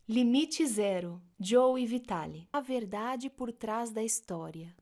Limite Zero, Joe e Vitale. A verdade por trás da história.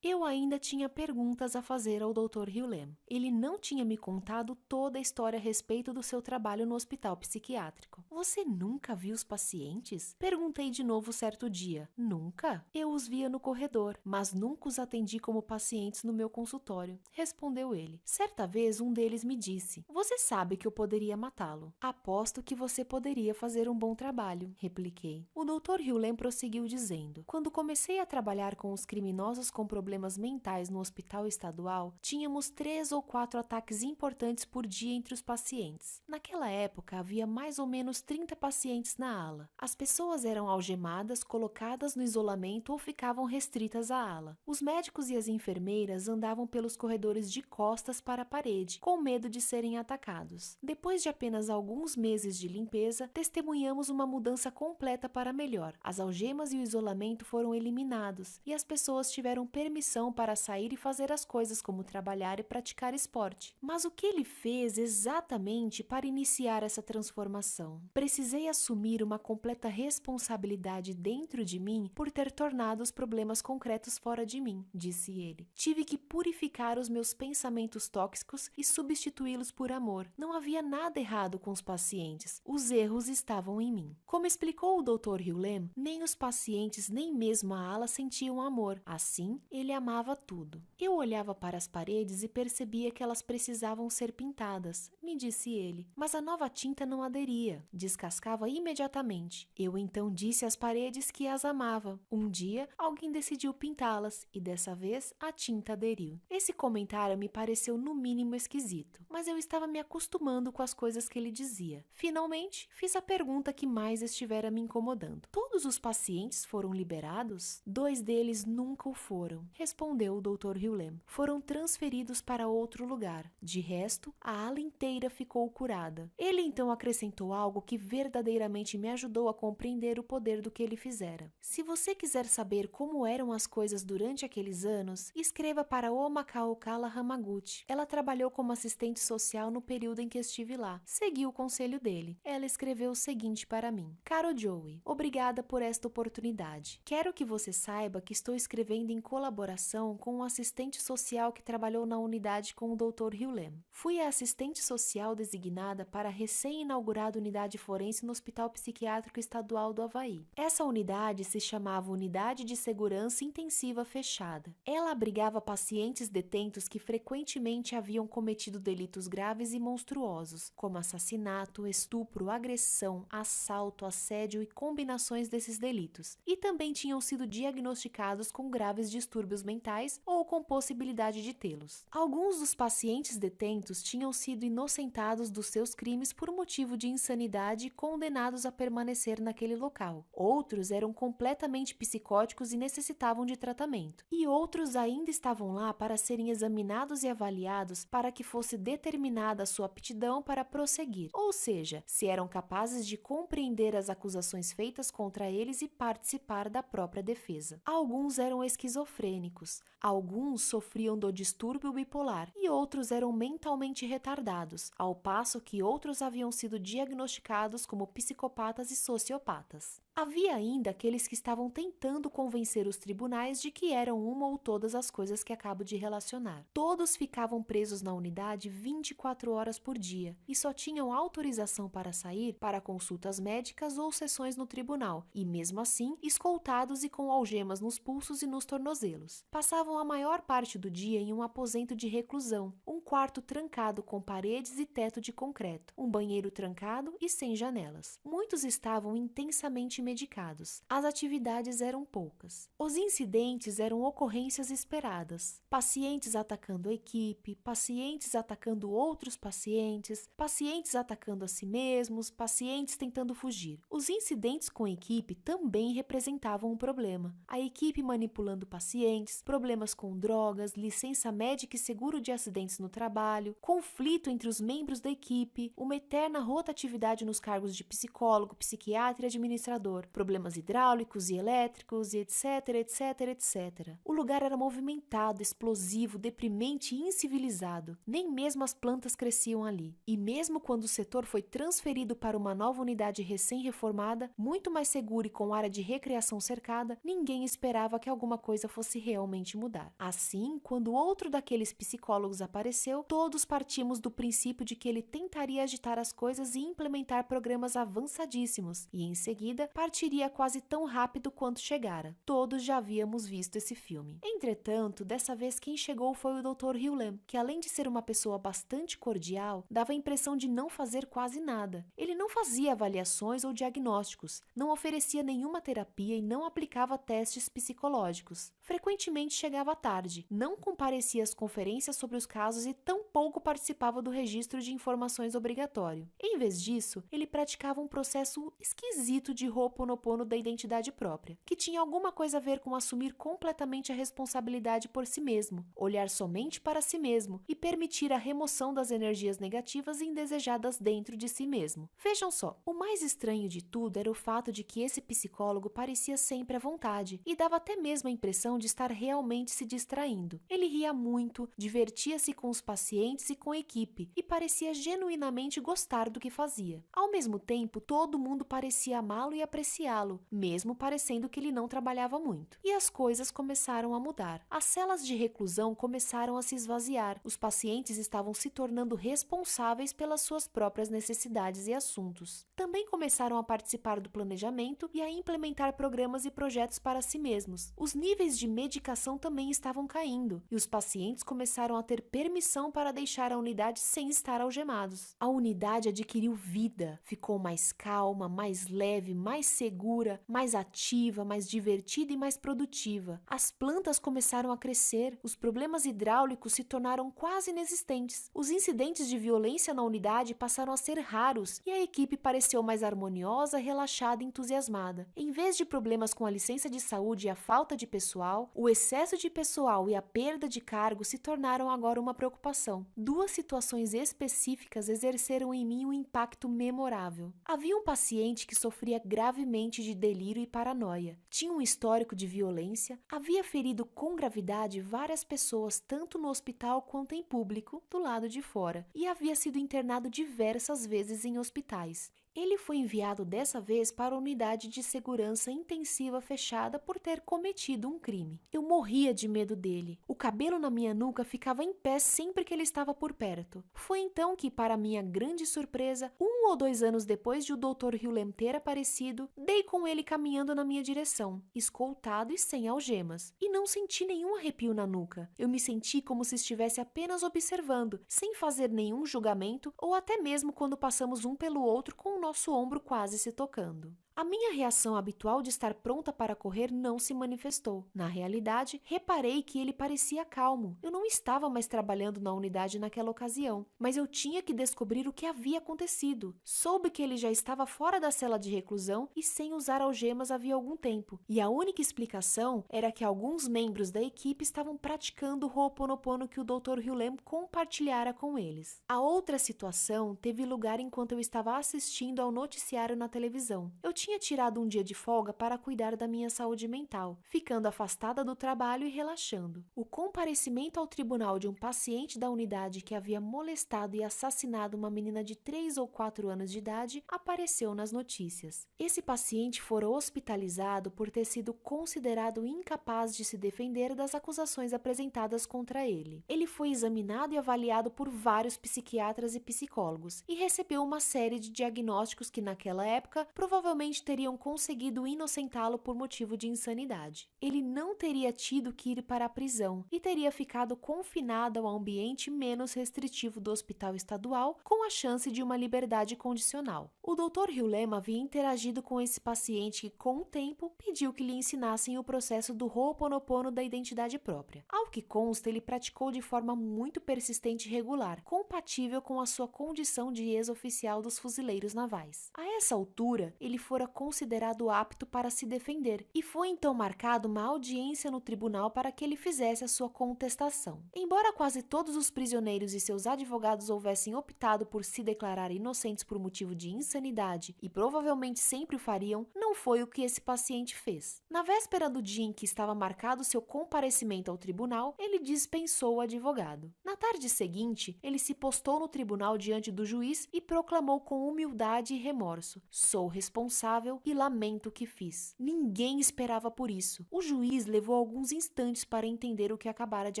Eu ainda tinha perguntas a fazer ao Dr. Hughlem. Ele não tinha me contado toda a história a respeito do seu trabalho no hospital psiquiátrico. Você nunca viu os pacientes? Perguntei de novo certo dia. Nunca? Eu os via no corredor, mas nunca os atendi como pacientes no meu consultório, respondeu ele. Certa vez um deles me disse: você sabe que eu poderia matá-lo. Aposto que você poderia fazer um bom trabalho, repliquei. O Dr. Hughlem prosseguiu dizendo: quando comecei a trabalhar com os criminosos com problemas mentais no hospital estadual, tínhamos 3 ou 4 ataques importantes por dia entre os pacientes. Naquela época, havia mais ou menos 30 pacientes na ala. As pessoas eram algemadas, colocadas no isolamento ou ficavam restritas à ala. Os médicos e as enfermeiras andavam pelos corredores de costas para a parede, com medo de serem atacados. Depois de apenas alguns meses de limpeza, testemunhamos uma mudança completa para melhor. As algemas e o isolamento foram eliminados e as pessoas tiveram permissão para sair e fazer as coisas como trabalhar e praticar esporte. Mas o que ele fez exatamente para iniciar essa transformação? Precisei assumir uma completa responsabilidade dentro de mim por ter tornado os problemas concretos fora de mim, disse ele. Tive que purificar os meus pensamentos tóxicos e substituí-los por amor. Não havia nada errado com os pacientes. Os erros estavam em mim. Como explicou o Dr. Hughlem, nem os pacientes nem mesmo a ala sentiam amor. Assim, ele amava tudo. Eu olhava para as paredes e percebia que elas precisavam ser pintadas, me disse ele. Mas a nova tinta não aderia, descascava imediatamente. Eu então disse às paredes que as amava. Um dia, alguém decidiu pintá-las e dessa vez a tinta aderiu. Esse comentário me pareceu no mínimo esquisito, mas eu estava me acostumando com as coisas que ele dizia. Finalmente, fiz a pergunta que mais estivera me incomodando. Todos os pacientes foram liberados? 2 deles nunca o foram, respondeu o Dr. Hughlem. Foram transferidos para outro lugar. De resto, a ala inteira ficou curada. Ele então acrescentou algo que verdadeiramente me ajudou a compreender o poder do que ele fizera. Se você quiser saber como eram as coisas durante aqueles anos, escreva para Oma Kaokala Hamaguchi. Ela trabalhou como assistente social no período em que estive lá. Segui o conselho dele. Ela escreveu o seguinte para mim: Caro Joey, obrigada por esta oportunidade. Quero que você saiba que estou escrevendo em colaboração com um assistente social que trabalhou na unidade com o Dr. Hughlem. Fui a assistente social designada para a recém-inaugurada unidade forense no Hospital Psiquiátrico Estadual do Havaí. Essa unidade se chamava Unidade de Segurança Intensiva Fechada. Ela abrigava pacientes detentos que frequentemente haviam cometido delitos graves e monstruosos, como assassinato, estupro, agressão, assalto, assédio e combinações desses delitos, e também tinham sido diagnosticados com graves distúrbios mentais ou com possibilidade de tê-los. Alguns dos pacientes detentos tinham sido inocentados dos seus crimes por motivo de insanidade e condenados a permanecer naquele local. Outros eram completamente psicóticos e necessitavam de tratamento. E outros ainda estavam lá para serem examinados e avaliados para que fosse determinada a sua aptidão para prosseguir, ou seja, se eram capazes de compreender as acusações feitas contra eles e participar da própria defesa. Alguns eram esquizofrênicos, alguns sofriam do distúrbio bipolar e outros eram mentalmente retardados, ao passo que outros haviam sido diagnosticados como psicopatas e sociopatas. Havia ainda aqueles que estavam tentando convencer os tribunais de que eram uma ou todas as coisas que acabo de relacionar. Todos ficavam presos na unidade 24 horas por dia e só tinham autorização para sair para consultas médicas ou sessões no tribunal, e mesmo assim, escoltados e com algemas nos pulsos e nos tornozelos. Passavam a maior parte do dia em um aposento de reclusão, um quarto trancado com paredes e teto de concreto, um banheiro trancado e sem janelas. Muitos estavam intensamente medicados. As atividades eram poucas. Os incidentes eram ocorrências esperadas. Pacientes atacando a equipe, pacientes atacando outros pacientes, pacientes atacando a si mesmos, pacientes tentando fugir. Os incidentes com a equipe também representavam um problema. A equipe manipulando pacientes, problemas com drogas, licença médica e seguro de acidentes no trabalho, conflito entre os membros da equipe, uma eterna rotatividade nos cargos de psicólogo, psiquiatra e administrador, respirador, problemas hidráulicos e elétricos e etc, etc, etc. O lugar era movimentado, explosivo, deprimente e incivilizado. Nem mesmo as plantas cresciam ali. E mesmo quando o setor foi transferido para uma nova unidade recém-reformada, muito mais segura e com área de recreação cercada, ninguém esperava que alguma coisa fosse realmente mudar. Assim, quando outro daqueles psicólogos apareceu, todos partimos do princípio de que ele tentaria agitar as coisas e implementar programas avançadíssimos, e em seguida partiria quase tão rápido quanto chegara. Todos já havíamos visto esse filme. Entretanto, dessa vez quem chegou foi o Dr. Hughlem, que além de ser uma pessoa bastante cordial, dava a impressão de não fazer quase nada. Ele não fazia avaliações ou diagnósticos, não oferecia nenhuma terapia e não aplicava testes psicológicos. Frequentemente chegava tarde, não comparecia às conferências sobre os casos e tampouco participava do registro de informações obrigatório. Em vez disso, ele praticava um processo esquisito de Ho'oponopono da identidade própria, que tinha alguma coisa a ver com assumir completamente a responsabilidade por si mesmo, olhar somente para si mesmo e permitir a remoção das energias negativas e indesejadas dentro de si mesmo. Vejam só, o mais estranho de tudo era o fato de que esse psicólogo parecia sempre à vontade e dava até mesmo a impressão de estar realmente se distraindo. Ele ria muito, divertia-se com os pacientes e com a equipe e parecia genuinamente gostar do que fazia. Ao mesmo tempo, todo mundo parecia amá-lo e apreciá-lo, mesmo parecendo que ele não trabalhava muito. E as coisas começaram a mudar. As celas de reclusão começaram a se esvaziar. Os pacientes estavam se tornando responsáveis pelas suas próprias necessidades e assuntos. Também começaram a participar do planejamento e a implementar programas e projetos para si mesmos. Os níveis de medicação também estavam caindo e os pacientes começaram a ter permissão para deixar a unidade sem estar algemados. A unidade adquiriu vida, ficou mais calma, mais leve, mais segura, mais ativa, mais divertida e mais produtiva. As plantas começaram a crescer, os problemas hidráulicos se tornaram quase inexistentes. Os incidentes de violência na unidade passaram a ser raros e a equipe pareceu mais harmoniosa, relaxada e entusiasmada. Em vez de problemas com a licença de saúde e a falta de pessoal, o excesso de pessoal e a perda de cargo se tornaram agora uma preocupação. Duas situações específicas exerceram em mim um impacto memorável. Havia um paciente que sofria gravemente de delírio e paranoia. Tinha um histórico de violência, havia ferido com gravidade várias pessoas tanto no hospital quanto em público, do lado de fora, e havia sido internado diversas vezes em hospitais. Ele foi enviado dessa vez para a unidade de segurança intensiva fechada por ter cometido um crime. Eu morria de medo dele. O cabelo na minha nuca ficava em pé sempre que ele estava por perto. Foi então que, para minha grande surpresa, 1 ou 2 anos depois de o Dr. Hughlem ter aparecido, dei com ele caminhando na minha direção, escoltado e sem algemas. E não senti nenhum arrepio na nuca. Eu me senti como se estivesse apenas observando, sem fazer nenhum julgamento ou até mesmo quando passamos um pelo outro com o nosso ombro quase se tocando. A minha reação habitual de estar pronta para correr não se manifestou. Na realidade, reparei que ele parecia calmo. Eu não estava mais trabalhando na unidade naquela ocasião, mas eu tinha que descobrir o que havia acontecido. Soube que ele já estava fora da cela de reclusão e sem usar algemas havia algum tempo, e a única explicação era que alguns membros da equipe estavam praticando o Ho'oponopono que o Dr. Hughlem compartilhara com eles. A outra situação teve lugar enquanto eu estava assistindo ao noticiário na televisão. Eu tinha tirado um dia de folga para cuidar da minha saúde mental, ficando afastada do trabalho e relaxando. O comparecimento ao tribunal de um paciente da unidade que havia molestado e assassinado uma menina de 3 ou 4 anos de idade apareceu nas notícias. Esse paciente fora hospitalizado por ter sido considerado incapaz de se defender das acusações apresentadas contra ele. Ele foi examinado e avaliado por vários psiquiatras e psicólogos e recebeu uma série de diagnósticos que naquela época provavelmente teriam conseguido inocentá-lo por motivo de insanidade. Ele não teria tido que ir para a prisão e teria ficado confinado ao ambiente menos restritivo do hospital estadual, com a chance de uma liberdade condicional. O Dr. Hughlem havia interagido com esse paciente que, com o tempo, pediu que lhe ensinassem o processo do Ho'oponopono da identidade própria. Ao que consta, ele praticou de forma muito persistente e regular, compatível com a sua condição de ex-oficial dos fuzileiros navais. A essa altura, ele fora fora considerado apto para se defender, e foi então marcada uma audiência no tribunal para que ele fizesse a sua contestação. Embora quase todos os prisioneiros e seus advogados houvessem optado por se declarar inocentes por motivo de insanidade e provavelmente sempre o fariam, não foi o que esse paciente fez. Na véspera do dia em que estava marcado seu comparecimento ao tribunal, ele dispensou o advogado. Na tarde seguinte, ele se postou no tribunal diante do juiz e proclamou com humildade e remorso: "Sou responsável e lamento o que fiz." Ninguém esperava por isso. O juiz levou alguns instantes para entender o que acabara de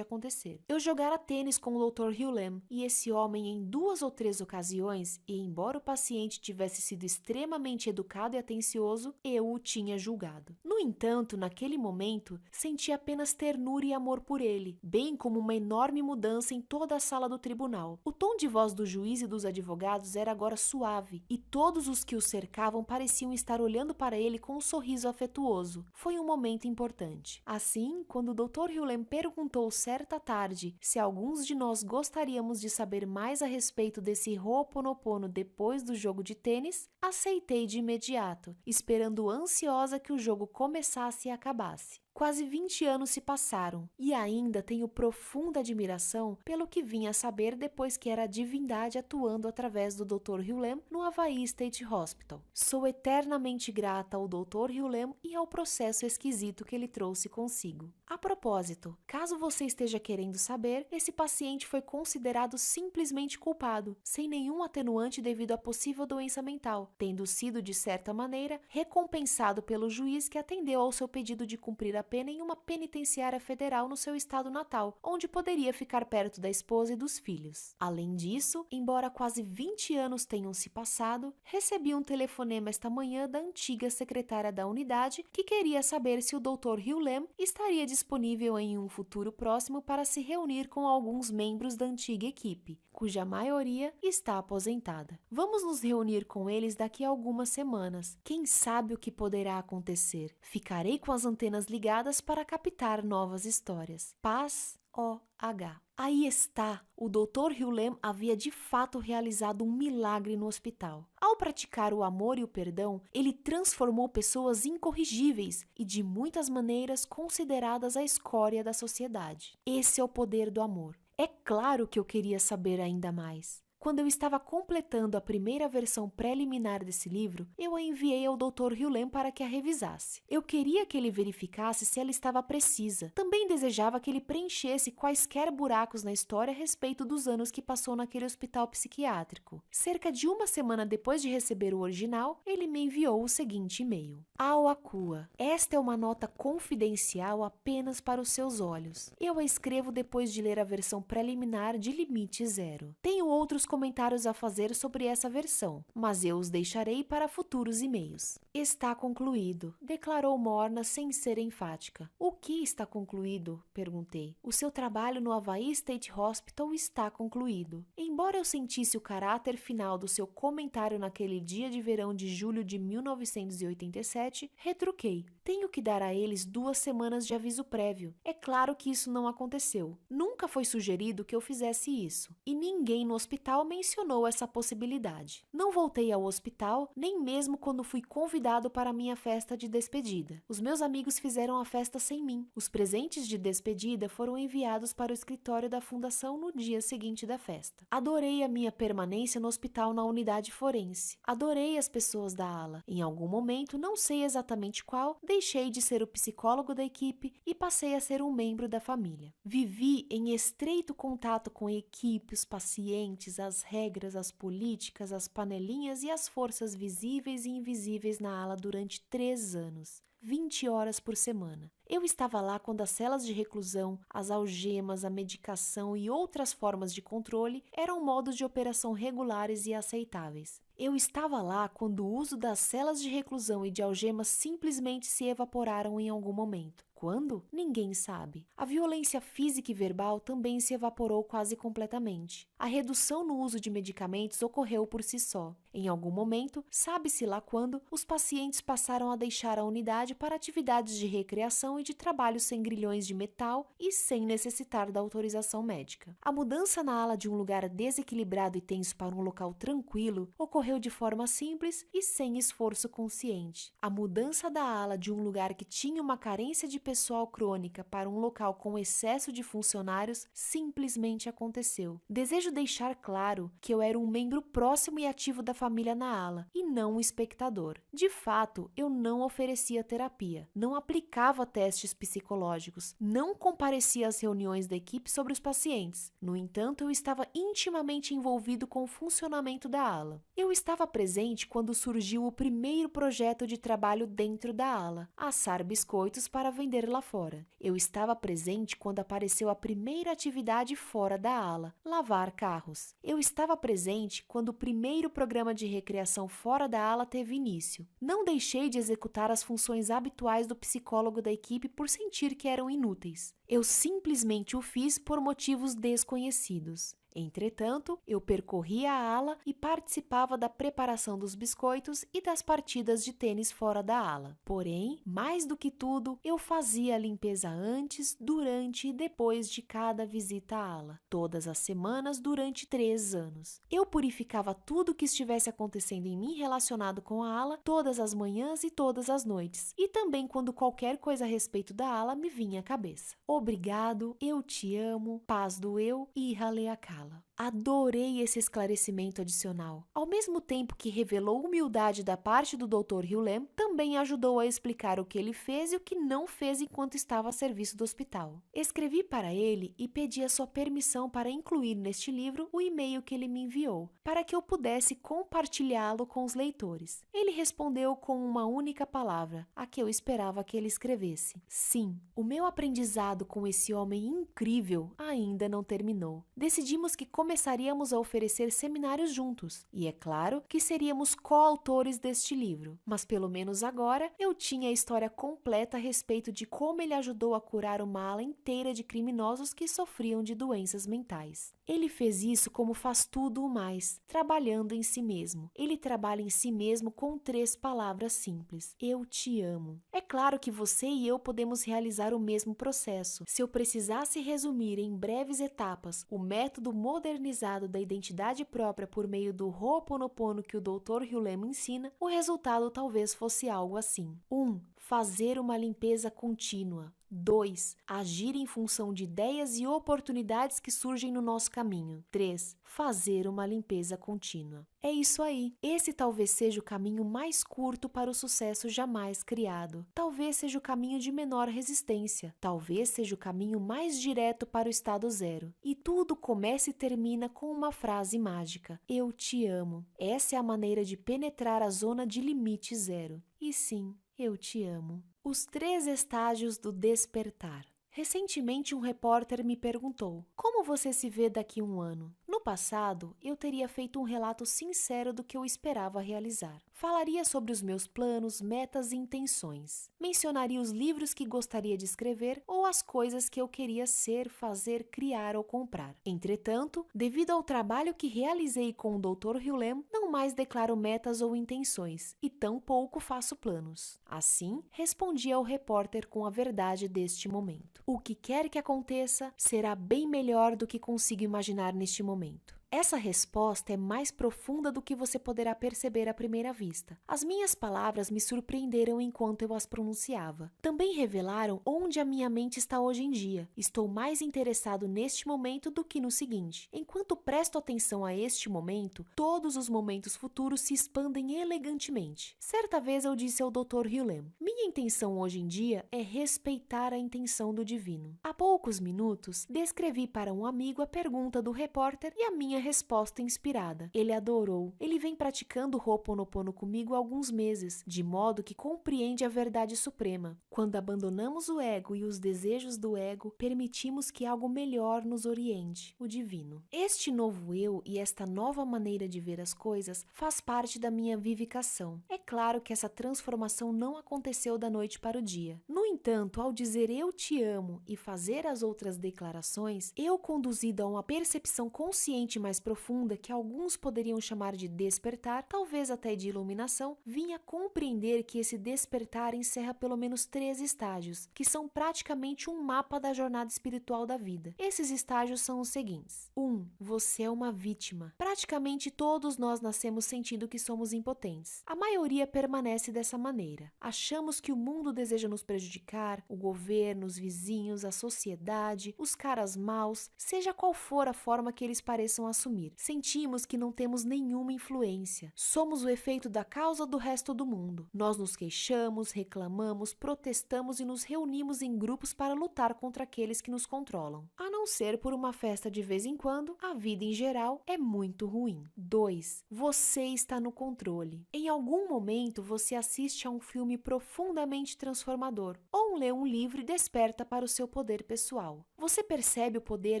acontecer. "Eu jogara tênis com o Dr. Hugh Lamb e esse homem em 2 ou 3 ocasiões, e embora o paciente tivesse sido extremamente educado e atencioso, eu o tinha julgado. No entanto, naquele momento, senti apenas ternura e amor por ele, bem como uma enorme mudança em toda a sala do tribunal. O tom de voz do juiz e dos advogados era agora suave, e todos os que o cercavam pareciam estar olhando para ele com um sorriso afetuoso. Foi um momento importante. Assim, quando o Dr. Hugh Lamb perguntou certa tarde se alguns de nós gostaríamos de saber mais a respeito desse Ho'oponopono depois do jogo de tênis, aceitei de imediato, esperando ansiosa que o jogo começasse e acabasse. Quase 20 anos se passaram e ainda tenho profunda admiração pelo que vim a saber depois que era a divindade atuando através do Dr. Hugh Lamb no Hawaii State Hospital. Sou eternamente grata ao Dr. Hugh Lamb e ao processo esquisito que ele trouxe consigo. A propósito, caso você esteja querendo saber, esse paciente foi considerado simplesmente culpado, sem nenhum atenuante devido à possível doença mental, tendo sido, de certa maneira, recompensado pelo juiz que atendeu ao seu pedido de cumprir a pena em uma penitenciária federal no seu estado natal, onde poderia ficar perto da esposa e dos filhos. Além disso, embora quase 20 anos tenham se passado, recebi um telefonema esta manhã da antiga secretária da unidade que queria saber se o Dr. Hugh Lamb estaria disponível em um futuro próximo para se reunir com alguns membros da antiga equipe, cuja maioria está aposentada. Vamos nos reunir com eles daqui a algumas semanas. Quem sabe o que poderá acontecer? Ficarei com as antenas ligadas para captar novas histórias. Paz, O.H. Aí está! O Dr. Hugh Lamb havia de fato realizado um milagre no hospital. Ao praticar o amor e o perdão, ele transformou pessoas incorrigíveis e de muitas maneiras consideradas a escória da sociedade. Esse é o poder do amor. É claro que eu queria saber ainda mais. Quando eu estava completando a primeira versão preliminar desse livro, eu a enviei ao Dr. Hugh Lamb para que a revisasse. Eu queria que ele verificasse se ela estava precisa. Também desejava que ele preenchesse quaisquer buracos na história a respeito dos anos que passou naquele hospital psiquiátrico. Cerca de uma semana depois de receber o original, ele me enviou o seguinte e-mail: "Ao Akua, esta é uma nota confidencial apenas para os seus olhos. Eu a escrevo depois de ler a versão preliminar de Limite Zero. Tenho outros comentários a fazer sobre essa versão, mas eu os deixarei para futuros e-mails." "Está concluído", declarou morna sem ser enfática. "O que está concluído?" perguntei. "O seu trabalho no Hawaii State Hospital está concluído." Embora eu sentisse o caráter final do seu comentário naquele dia de verão de julho de 1987, retruquei: "Tenho que dar a eles 2 semanas de aviso prévio. É claro que isso não aconteceu. Nunca foi sugerido que eu fizesse isso, e ninguém no hospital mencionou essa possibilidade. Não voltei ao hospital, nem mesmo quando fui convidado para a minha festa de despedida. Os meus amigos fizeram a festa sem mim. Os presentes de despedida foram enviados para o escritório da fundação no dia seguinte da festa. Adorei a minha permanência no hospital na unidade forense. Adorei as pessoas da ala. Em algum momento, não sei exatamente qual, deixei de ser o psicólogo da equipe e passei a ser um membro da família. Vivi em estreito contato com a equipe, os pacientes, as regras, as políticas, as panelinhas e as forças visíveis e invisíveis na ala durante 3 anos, 20 horas por semana. Eu estava lá quando as celas de reclusão, as algemas, a medicação e outras formas de controle eram modos de operação regulares e aceitáveis. Eu estava lá quando o uso das celas de reclusão e de algemas simplesmente se evaporaram em algum momento, quando? Ninguém sabe. A violência física e verbal também se evaporou quase completamente. A redução no uso de medicamentos ocorreu por si só. Em algum momento, sabe-se lá quando, os pacientes passaram a deixar a unidade para atividades de recreação e de trabalho sem grilhões de metal e sem necessitar da autorização médica. A mudança na ala de um lugar desequilibrado e tenso para um local tranquilo ocorreu de forma simples e sem esforço consciente. A mudança da ala de um lugar que tinha uma carência de pessoal crônica para um local com excesso de funcionários simplesmente aconteceu. Desejo deixar claro que eu era um membro próximo e ativo da família na ala e não um espectador. De fato, eu não oferecia terapia, não aplicava testes psicológicos, não comparecia às reuniões da equipe sobre os pacientes. No entanto, eu estava intimamente envolvido com o funcionamento da ala. Eu estava presente quando surgiu o primeiro projeto de trabalho dentro da ala, assar biscoitos para vender lá fora. Eu estava presente quando apareceu a primeira atividade fora da ala, lavar carros. Eu estava presente quando o primeiro programa de recreação fora da ala teve início. Não deixei de executar as funções habituais do psicólogo da equipe por sentir que eram inúteis. Eu simplesmente o fiz por motivos desconhecidos. Entretanto, eu percorria a ala e participava da preparação dos biscoitos e das partidas de tênis fora da ala. Porém, mais do que tudo, eu fazia a limpeza antes, durante e depois de cada visita à ala, todas as semanas durante 3 anos. Eu purificava tudo que estivesse acontecendo em mim relacionado com a ala, todas as manhãs e todas as noites, e também quando qualquer coisa a respeito da ala me vinha à cabeça. Obrigado, eu te amo, paz do eu e Haleakala. Adorei esse esclarecimento adicional. Ao mesmo tempo que revelou humildade da parte do Dr. Hughlem, também ajudou a explicar o que ele fez e o que não fez enquanto estava a serviço do hospital. Escrevi para ele e pedi a sua permissão para incluir neste livro o e-mail que ele me enviou, para que eu pudesse compartilhá-lo com os leitores. Ele respondeu com uma única palavra, a que eu esperava que ele escrevesse. Sim, o meu aprendizado com esse homem incrível ainda não terminou. Decidimos que começaríamos a oferecer seminários juntos, e é claro que seríamos coautores deste livro, mas pelo menos agora eu tinha a história completa a respeito de como ele ajudou a curar uma ala inteira de criminosos que sofriam de doenças mentais. Ele fez isso como faz tudo o mais, trabalhando em si mesmo. Ele trabalha em si mesmo com 3 palavras simples: eu te amo. É claro que você e eu podemos realizar o mesmo processo. Se eu precisasse resumir em breves etapas o método modernizado da identidade própria por meio do Ho'oponopono que o Dr. Hughlem ensina, o resultado talvez fosse algo assim. 1. Fazer uma limpeza contínua. 2. Agir em função de ideias e oportunidades que surgem no nosso caminho. 3. Fazer uma limpeza contínua. É isso aí. Esse talvez seja o caminho mais curto para o sucesso jamais criado. Talvez seja o caminho de menor resistência. Talvez seja o caminho mais direto para o estado zero. E tudo começa e termina com uma frase mágica: eu te amo. Essa é a maneira de penetrar a zona de limite zero. E sim, eu te amo. Os 3 estágios do despertar. Recentemente, um repórter me perguntou: como você se vê daqui a 1 ano? No passado, eu teria feito um relato sincero do que eu esperava realizar. Falaria sobre os meus planos, metas e intenções. Mencionaria os livros que gostaria de escrever ou as coisas que eu queria ser, fazer, criar ou comprar. Entretanto, devido ao trabalho que realizei com o Dr. Hughlem, não mais declaro metas ou intenções e tampouco faço planos. Assim, respondi ao repórter com a verdade deste momento. O que quer que aconteça será bem melhor do que consigo imaginar neste momento. Essa resposta é mais profunda do que você poderá perceber à primeira vista. As minhas palavras me surpreenderam enquanto eu as pronunciava. Também revelaram onde a minha mente está hoje em dia. Estou mais interessado neste momento do que no seguinte. Enquanto presto atenção a este momento, todos os momentos futuros se expandem elegantemente. Certa vez eu disse ao Dr. Hughlem: minha intenção hoje em dia é respeitar a intenção do divino. Há poucos minutos, descrevi para um amigo a pergunta do repórter e a minha resposta inspirada. Ele adorou. Ele vem praticando Ho'oponopono comigo há alguns meses, de modo que compreende a verdade suprema. Quando abandonamos o ego e os desejos do ego, permitimos que algo melhor nos oriente, o divino. Este novo eu e esta nova maneira de ver as coisas faz parte da minha vivificação. É claro que essa transformação não aconteceu aconteceu da noite para o dia. No entanto, ao dizer eu te amo e fazer as outras declarações, eu, conduzido a uma percepção consciente mais profunda que alguns poderiam chamar de despertar, talvez até de iluminação, vinha compreender que esse despertar encerra pelo menos 3 estágios, que são praticamente um mapa da jornada espiritual da vida. Esses estágios são os seguintes. 1. Você é uma vítima. Praticamente todos nós nascemos sentindo que somos impotentes. A maioria permanece dessa maneira. Achamos que o mundo deseja nos prejudicar, o governo, os vizinhos, a sociedade, os caras maus, seja qual for a forma que eles pareçam assumir. Sentimos que não temos nenhuma influência. Somos o efeito da causa do resto do mundo. Nós nos queixamos, reclamamos, protestamos e nos reunimos em grupos para lutar contra aqueles que nos controlam. A não ser por uma festa de vez em quando, a vida em geral é muito ruim. 2. Você está no controle. Em algum momento você assiste a um filme profundamente transformador ou lê um livro e desperta para o seu poder pessoal. Você percebe o poder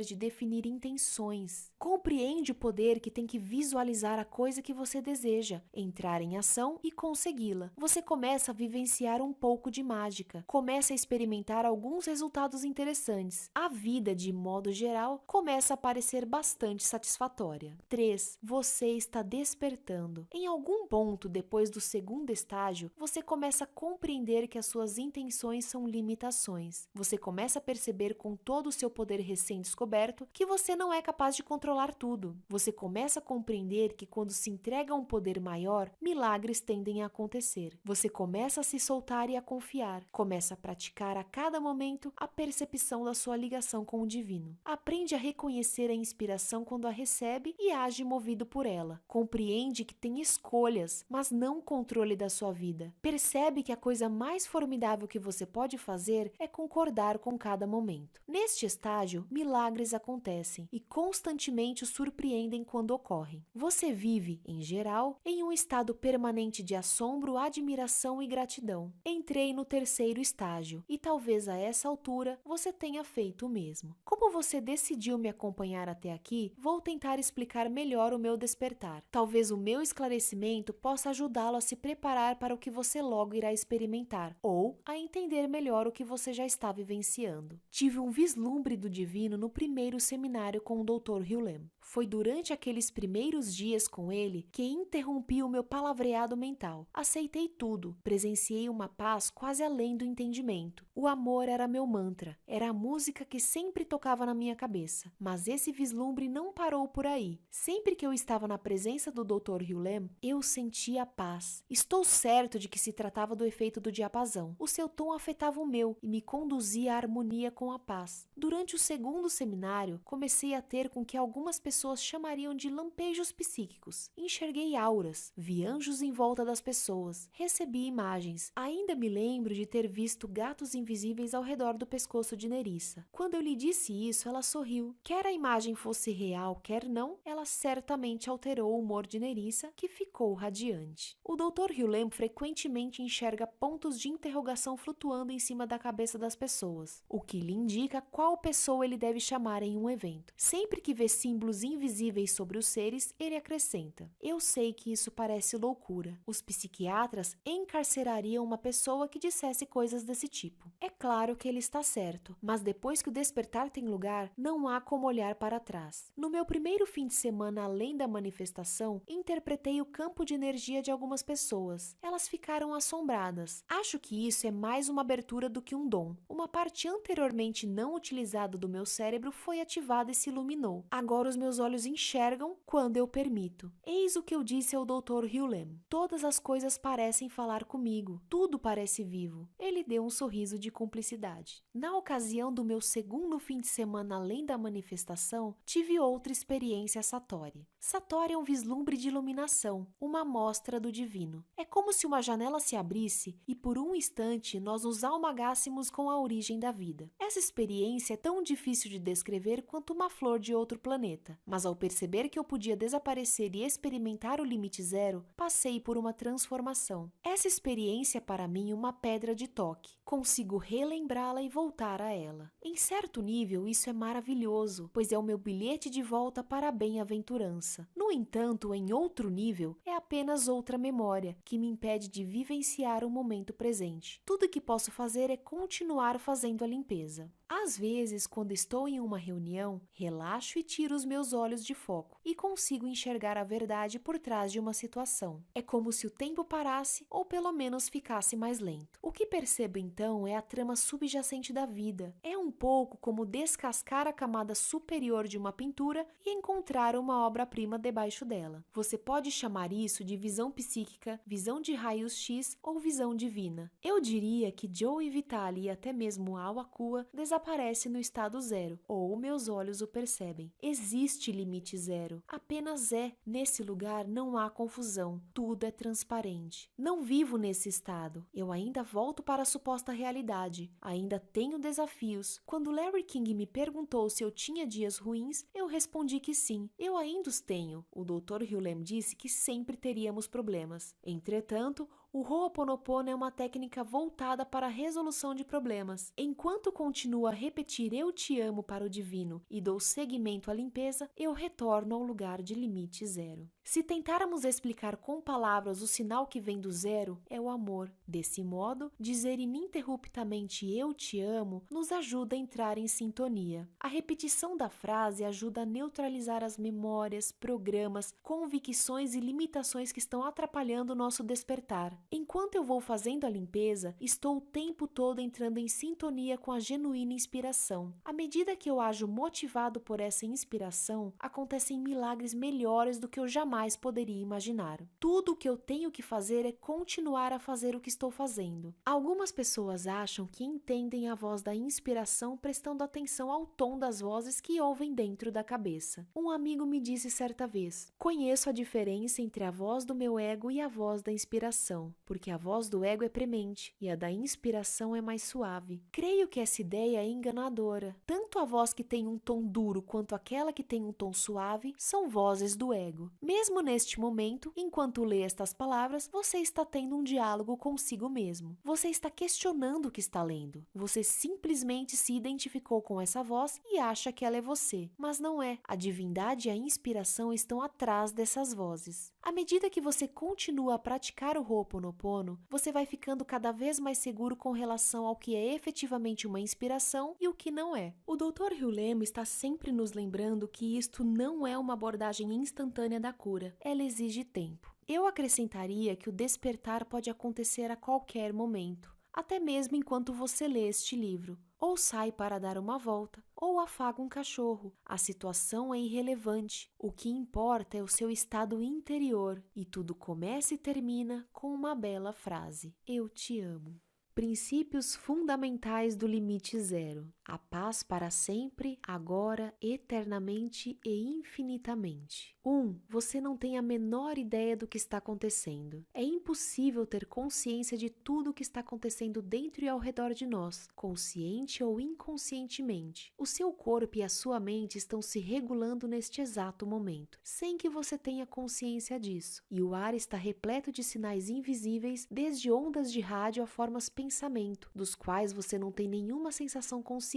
de definir intenções. Compreende o poder que tem que visualizar a coisa que você deseja, entrar em ação e consegui-la. Você começa a vivenciar um pouco de mágica, começa a experimentar alguns resultados interessantes. A vida, de modo geral, começa a parecer bastante satisfatória. 3. Você está despertando. Em algum ponto, depois do segundo estágio, você começa a compreender que as suas intenções são limitações. Você começa a perceber com todo o seu poder recém-descoberto que você não é capaz de controlar tudo. Você começa a compreender que quando se entrega a um poder maior, milagres tendem a acontecer. Você começa a se soltar e a confiar. Começa a praticar a cada momento a percepção da sua ligação com o divino. Aprende a reconhecer a inspiração quando a recebe e age movido por ela. Compreende que tem escolhas, mas não controle da sua vida. Percebe que a coisa mais formidável que você pode fazer é concordar com cada momento. Neste estágio, milagres acontecem e constantemente o surpreendem quando ocorrem. Você vive, em geral, em um estado permanente de assombro, admiração e gratidão. Entrei no terceiro estágio e talvez a essa altura você tenha feito o mesmo. Como você decidiu me acompanhar até aqui, vou tentar explicar melhor o meu despertar. Talvez o meu esclarecimento possa ajudá-lo a se preparar para o que você logo irá experimentar ou a entender melhor o que você já está vivenciando. Tive um vislumbre do divino no primeiro seminário com o Dr. Hughlem. Foi durante aqueles primeiros dias com ele que interrompi o meu palavreado mental. Aceitei tudo, presenciei uma paz quase além do entendimento. O amor era meu mantra, era a música que sempre tocava na minha cabeça. Mas esse vislumbre não parou por aí. Sempre que eu estava na presença do Dr. Hughlem, eu sentia paz. Estou certo de que se tratava do efeito do diapasão. O seu tom afetava o meu e me conduzia à harmonia com a paz. Durante o segundo seminário, comecei a ter com que algumas pessoas chamariam de lampejos psíquicos. Enxerguei auras, vi anjos em volta das pessoas, recebi imagens. Ainda me lembro de ter visto gatos invisíveis ao redor do pescoço de Nerissa. Quando eu lhe disse isso, ela sorriu. Quer a imagem fosse real, quer não, ela certamente alterou o humor de Nerissa, que ficou radiante. O Dr. Hughlem frequentemente enxerga pontos de interrogação flutuando em cima da cabeça das pessoas, o que lhe indica qual pessoa ele deve chamar em um evento. Sempre que vê símbolos invisíveis sobre os seres, ele acrescenta: eu sei que isso parece loucura. Os psiquiatras encarcerariam uma pessoa que dissesse coisas desse tipo. É claro que ele está certo, mas depois que o despertar tem lugar, não há como olhar para trás. No meu primeiro fim de semana além da manifestação, interpretei o campo de energia de algumas pessoas. Elas ficaram assombradas. Acho que isso é mais uma abertura do que um dom. Uma parte anteriormente não utilizada do meu cérebro foi ativada e se iluminou. Agora os meus olhos enxergam quando eu permito. Eis o que eu disse ao Dr. Hughlem. Todas as coisas parecem falar comigo. Tudo parece vivo. Ele deu um sorriso de cumplicidade. Na ocasião do meu segundo fim de semana além da manifestação, tive outra experiência satori. Satori é um vislumbre de iluminação, uma amostra do divino. É como se uma janela se abrisse e por um instante nós nos almagássemos com a origem da vida. Essa experiência é tão difícil de descrever quanto uma flor de outro planeta, mas ao perceber que eu podia desaparecer e experimentar o limite zero, passei por uma transformação. Essa experiência é para mim uma pedra de toque. toque. Consigo relembrá-la e voltar a ela. Em certo nível, isso é maravilhoso, pois é o meu bilhete de volta para a bem-aventurança. No entanto, em outro nível, é apenas outra memória que me impede de vivenciar o momento presente. Tudo que posso fazer é continuar fazendo a limpeza. Às vezes, quando estou em uma reunião, relaxo e tiro os meus olhos de foco e consigo enxergar a verdade por trás de uma situação. É como se o tempo parasse ou pelo menos ficasse mais lento. O que percebo então é a trama subjacente da vida. É um pouco como descascar a camada superior de uma pintura e encontrar uma obra-prima debaixo dela. Você pode chamar isso de visão psíquica, visão de raios-x ou visão divina. Eu diria que Joe e Vitali e até mesmo Awakua desaparece no estado zero, ou meus olhos o percebem. Existe limite zero, apenas é. Nesse lugar não há confusão, tudo é transparente. Não vivo nesse estado, eu ainda volto para a suposta realidade, ainda tenho desafios. Quando Larry King me perguntou se eu tinha dias ruins, eu respondi que sim, eu ainda os tenho. O Dr. Hughlem disse que sempre teríamos problemas. Entretanto, o Ho'oponopono é uma técnica voltada para a resolução de problemas. Enquanto continuo a repetir eu te amo para o divino e dou seguimento à limpeza, eu retorno ao lugar de limite zero. Se tentarmos explicar com palavras o sinal que vem do zero, é o amor. Desse modo, dizer ininterruptamente eu te amo nos ajuda a entrar em sintonia. A repetição da frase ajuda a neutralizar as memórias, programas, convicções e limitações que estão atrapalhando o nosso despertar. Enquanto eu vou fazendo a limpeza, estou o tempo todo entrando em sintonia com a genuína inspiração. À medida que eu ajo motivado por essa inspiração, acontecem milagres melhores do que eu jamais poderia imaginar. Tudo o que eu tenho que fazer é continuar a fazer o que estou fazendo. Algumas pessoas acham que entendem a voz da inspiração prestando atenção ao tom das vozes que ouvem dentro da cabeça. Um amigo me disse certa vez: conheço a diferença entre a voz do meu ego e a voz da inspiração, porque a voz do ego é premente e a da inspiração é mais suave. Creio que essa ideia é enganadora. Tanto a voz que tem um tom duro quanto aquela que tem um tom suave são vozes do ego. Mesmo neste momento, enquanto lê estas palavras, você está tendo um diálogo consigo mesmo. Você está questionando o que está lendo. Você simplesmente se identificou com essa voz e acha que ela é você, mas não é. A divindade e a inspiração estão atrás dessas vozes. À medida que você continua a praticar o Ho'oponopono, você vai ficando cada vez mais seguro com relação ao que é efetivamente uma inspiração e o que não é. O Dr. Hughlem está sempre nos lembrando que isto não é uma abordagem instantânea da cura. Ela exige tempo. Eu acrescentaria que o despertar pode acontecer a qualquer momento, até mesmo enquanto você lê este livro. Ou sai para dar uma volta, ou afaga um cachorro. A situação é irrelevante. O que importa é o seu estado interior. E tudo começa e termina com uma bela frase: eu te amo. Princípios fundamentais do limite zero. A paz para sempre, agora, eternamente e infinitamente. 1. Você não tem a menor ideia do que está acontecendo. É impossível ter consciência de tudo o que está acontecendo dentro e ao redor de nós, consciente ou inconscientemente. O seu corpo e a sua mente estão se regulando neste exato momento, sem que você tenha consciência disso. E o ar está repleto de sinais invisíveis, desde ondas de rádio a formas pensamento, dos quais você não tem nenhuma sensação consciente.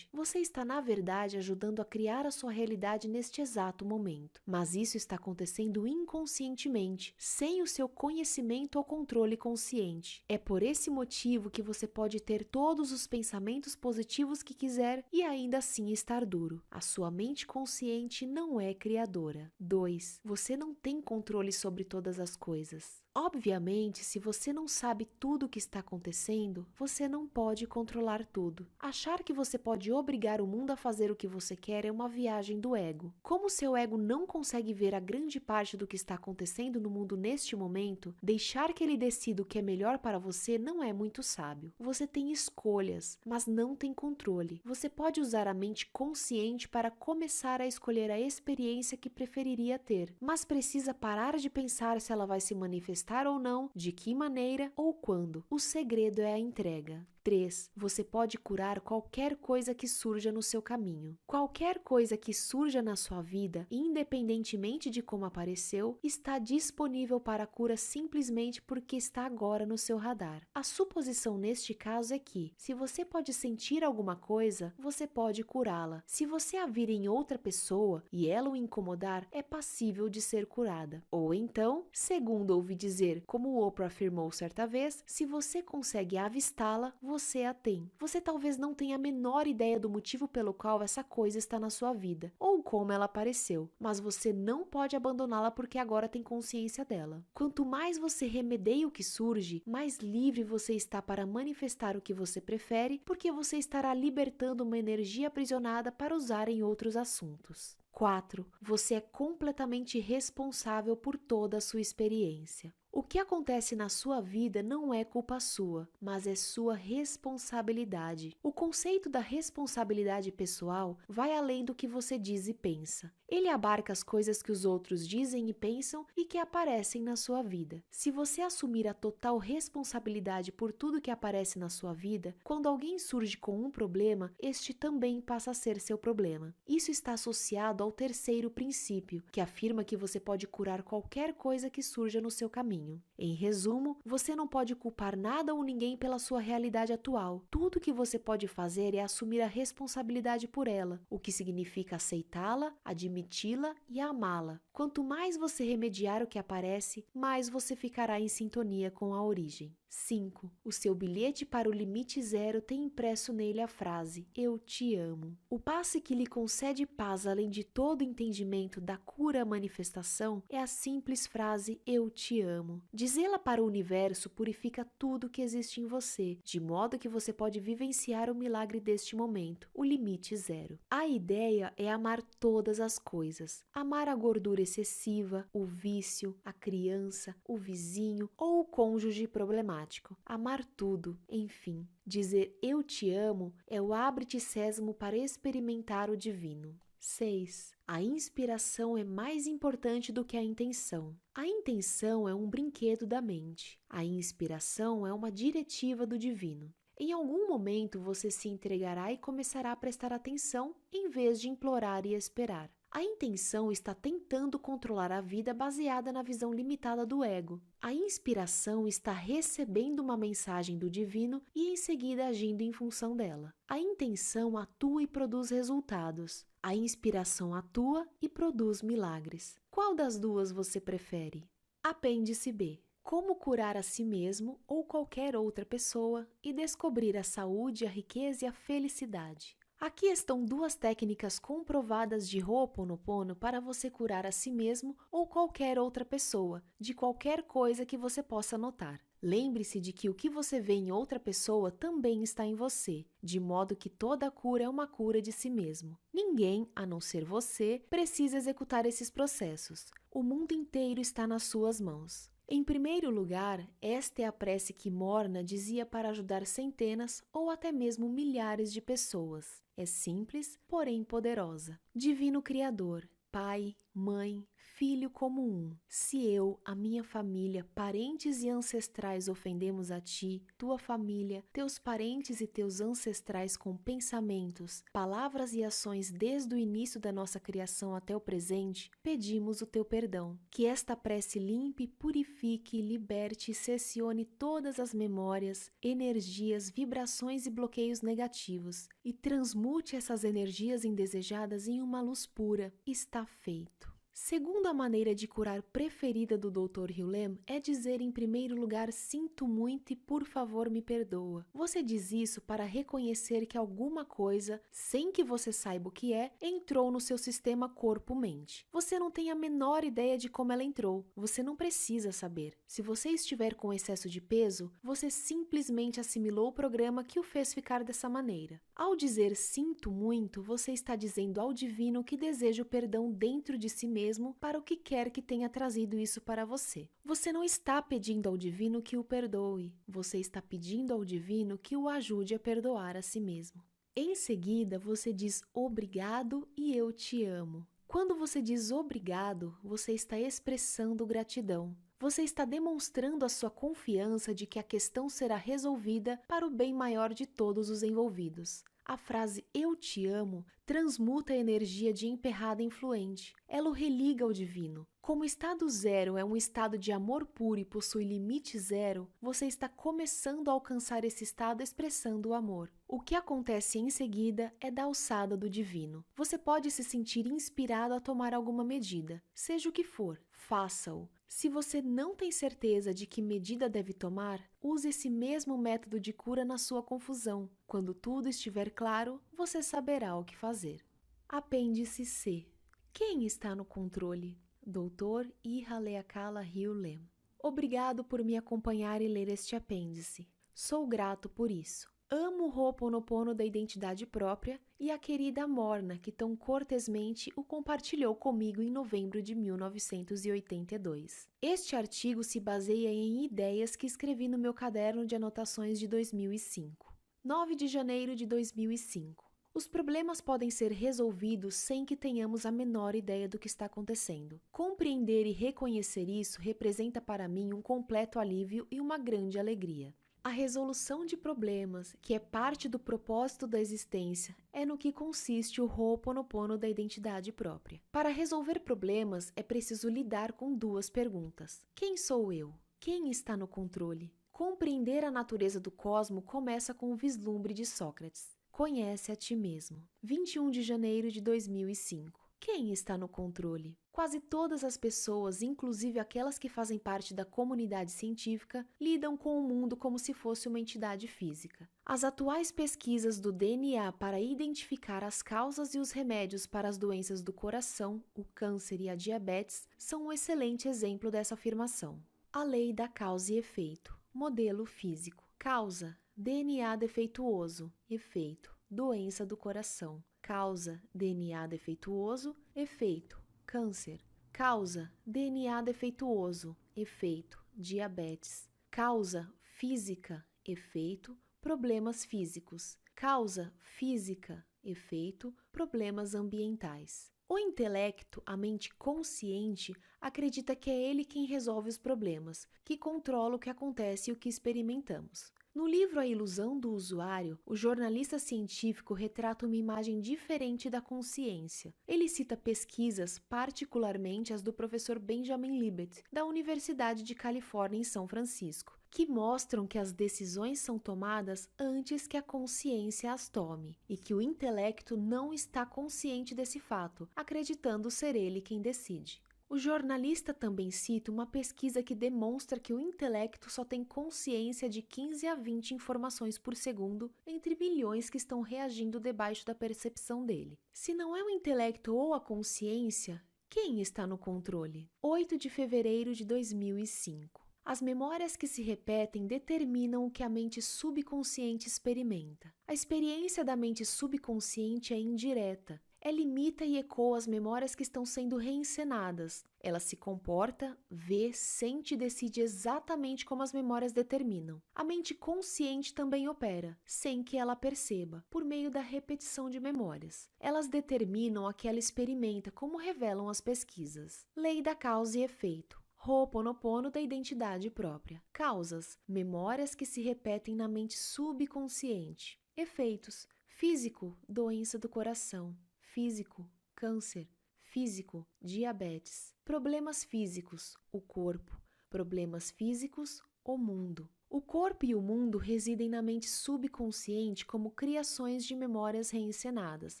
Você está, na verdade, ajudando a criar a sua realidade neste exato momento. Mas isso está acontecendo inconscientemente, sem o seu conhecimento ou controle consciente. É por esse motivo que você pode ter todos os pensamentos positivos que quiser e ainda assim estar duro. A sua mente consciente não é criadora. 2. Você não tem controle sobre todas as coisas. Obviamente, se você não sabe tudo o que está acontecendo, você não pode controlar tudo. Achar que você pode obrigar o mundo a fazer o que você quer é uma viagem do ego. Como seu ego não consegue ver a grande parte do que está acontecendo no mundo neste momento, deixar que ele decida o que é melhor para você não é muito sábio. Você tem escolhas, mas não tem controle. Você pode usar a mente consciente para começar a escolher a experiência que preferiria ter, mas precisa parar de pensar se ela vai se manifestar manifestar ou não, de que maneira ou quando. O segredo é a entrega. 3. Você pode curar qualquer coisa que surja no seu caminho. Qualquer coisa que surja na sua vida, independentemente de como apareceu, está disponível para cura simplesmente porque está agora no seu radar. A suposição neste caso é que, se você pode sentir alguma coisa, você pode curá-la. Se você a vir em outra pessoa e ela o incomodar, é passível de ser curada. Ou então, segundo ouvi dizer, como Oprah afirmou certa vez, se você consegue avistá-la, você a tem. Você talvez não tenha a menor ideia do motivo pelo qual essa coisa está na sua vida, ou como ela apareceu, mas você não pode abandoná-la porque agora tem consciência dela. Quanto mais você remedeia o que surge, mais livre você está para manifestar o que você prefere, porque você estará libertando uma energia aprisionada para usar em outros assuntos. 4. Você é completamente responsável por toda a sua experiência. O que acontece na sua vida não é culpa sua, mas é sua responsabilidade. O conceito da responsabilidade pessoal vai além do que você diz e pensa. Ele abarca as coisas que os outros dizem e pensam e que aparecem na sua vida. Se você assumir a total responsabilidade por tudo que aparece na sua vida, quando alguém surge com um problema, este também passa a ser seu problema. Isso está associado ao terceiro princípio, que afirma que você pode curar qualquer coisa que surja no seu caminho. Em resumo, você não pode culpar nada ou ninguém pela sua realidade atual. Tudo que você pode fazer é assumir a responsabilidade por ela, o que significa aceitá-la, admiti-la e amá-la. Quanto mais você remediar o que aparece, mais você ficará em sintonia com a origem. 5. O seu bilhete para o limite zero tem impresso nele a frase "Eu te amo". O passe que lhe concede paz além de todo entendimento da cura à manifestação é a simples frase "Eu te amo". Dizê-la para o universo purifica tudo que existe em você, de modo que você pode vivenciar o milagre deste momento, o limite zero. A ideia é amar todas as coisas. Amar a gordura excessiva, o vício, a criança, o vizinho ou o cônjuge problemático. Amar tudo, enfim. Dizer "eu te amo" é o abre-te sésamo para experimentar o divino. 6. A inspiração é mais importante do que a intenção. A intenção é um brinquedo da mente. A inspiração é uma diretiva do divino. Em algum momento você se entregará e começará a prestar atenção em vez de implorar e esperar. A intenção está tentando controlar a vida baseada na visão limitada do ego. A inspiração está recebendo uma mensagem do divino e em seguida agindo em função dela. A intenção atua e produz resultados. A inspiração atua e produz milagres. Qual das duas você prefere? Apêndice B. Como curar a si mesmo ou qualquer outra pessoa e descobrir a saúde, a riqueza e a felicidade. Aqui estão duas técnicas comprovadas de Ho'oponopono para você curar a si mesmo ou qualquer outra pessoa, de qualquer coisa que você possa notar. Lembre-se de que o que você vê em outra pessoa também está em você, de modo que toda cura é uma cura de si mesmo. Ninguém, a não ser você, precisa executar esses processos. O mundo inteiro está nas suas mãos. Em primeiro lugar, esta é a prece que Morna dizia para ajudar centenas ou até mesmo milhares de pessoas. É simples, porém poderosa. Divino Criador, Pai, Mãe, Filho como um. Se eu, a minha família, parentes e ancestrais ofendemos a ti, tua família, teus parentes e teus ancestrais com pensamentos, palavras e ações desde o início da nossa criação até o presente, pedimos o teu perdão. Que esta prece limpe, purifique, liberte e cessione todas as memórias, energias, vibrações e bloqueios negativos e transmute essas energias indesejadas em uma luz pura. Está feito. Segundo a maneira de curar preferida do Dr. Hughlem é dizer em primeiro lugar "sinto muito e por favor me perdoa". Você diz isso para reconhecer que alguma coisa, sem que você saiba o que é, entrou no seu sistema corpo-mente. Você não tem a menor ideia de como ela entrou, você não precisa saber. Se você estiver com excesso de peso, você simplesmente assimilou o programa que o fez ficar dessa maneira. Ao dizer "sinto muito", você está dizendo ao divino que deseja o perdão dentro de si mesmo para o que quer que tenha trazido isso para você. Você não está pedindo ao divino que o perdoe, você está pedindo ao divino que o ajude a perdoar a si mesmo. Em seguida, você diz "obrigado" e "eu te amo". Quando você diz "obrigado", você está expressando gratidão. Você está demonstrando a sua confiança de que a questão será resolvida para o bem maior de todos os envolvidos. A frase "eu te amo" transmuta a energia de emperrada em fluente. Ela o religa ao divino. Como o estado zero é um estado de amor puro e possui limite zero, você está começando a alcançar esse estado expressando o amor. O que acontece em seguida é da alçada do divino. Você pode se sentir inspirado a tomar alguma medida. Seja o que for, faça-o. Se você não tem certeza de que medida deve tomar, use esse mesmo método de cura na sua confusão. Quando tudo estiver claro, você saberá o que fazer. Apêndice C. Quem está no controle? Dr. Ihaleakala Hugh-Lem. Obrigado por me acompanhar e ler este apêndice. Sou grato por isso. Amo o Ho'oponopono da identidade própria e a querida Morna, que tão cortesmente o compartilhou comigo em novembro de 1982. Este artigo se baseia em ideias que escrevi no meu caderno de anotações de 2005. 9 de janeiro de 2005. Os problemas podem ser resolvidos sem que tenhamos a menor ideia do que está acontecendo. Compreender e reconhecer isso representa para mim um completo alívio e uma grande alegria. A resolução de problemas, que é parte do propósito da existência, é no que consiste o Ho'oponopono da identidade própria. Para resolver problemas, é preciso lidar com duas perguntas. Quem sou eu? Quem está no controle? Compreender a natureza do cosmo começa com o vislumbre de Sócrates. Conhece a ti mesmo. 21 de janeiro de 2005. Quem está no controle? Quase todas as pessoas, inclusive aquelas que fazem parte da comunidade científica, lidam com o mundo como se fosse uma entidade física. As atuais pesquisas do DNA para identificar as causas e os remédios para as doenças do coração, o câncer e a diabetes são um excelente exemplo dessa afirmação. A lei da causa e efeito. Modelo físico. Causa: DNA defeituoso. Efeito: doença do coração. Causa: DNA defeituoso. Efeito: câncer. Causa: DNA defeituoso. Efeito: diabetes. Causa física. Efeito: problemas físicos. Causa física. Efeito: problemas ambientais. O intelecto, a mente consciente, acredita que é ele quem resolve os problemas, que controla o que acontece e o que experimentamos. No livro A Ilusão do Usuário, o jornalista científico retrata uma imagem diferente da consciência. Ele cita pesquisas, particularmente as do professor Benjamin Libet, da Universidade de Califórnia em São Francisco, que mostram que as decisões são tomadas antes que a consciência as tome, e que o intelecto não está consciente desse fato, acreditando ser ele quem decide. O jornalista também cita uma pesquisa que demonstra que o intelecto só tem consciência de 15 a 20 informações por segundo entre bilhões que estão reagindo debaixo da percepção dele. Se não é o intelecto ou a consciência, quem está no controle? 8 de fevereiro de 2005. As memórias que se repetem determinam o que a mente subconsciente experimenta. A experiência da mente subconsciente é indireta. Ela imita e ecoa as memórias que estão sendo reencenadas. Ela se comporta, vê, sente e decide exatamente como as memórias determinam. A mente consciente também opera, sem que ela perceba, por meio da repetição de memórias. Elas determinam a que ela experimenta, como revelam as pesquisas. Lei da causa e efeito. Ho'oponopono da identidade própria. Causas: memórias que se repetem na mente subconsciente. Efeitos: físico, doença do coração. Físico, câncer. Físico, diabetes. Problemas físicos, o corpo. Problemas físicos, o mundo. O corpo e o mundo residem na mente subconsciente como criações de memórias reencenadas,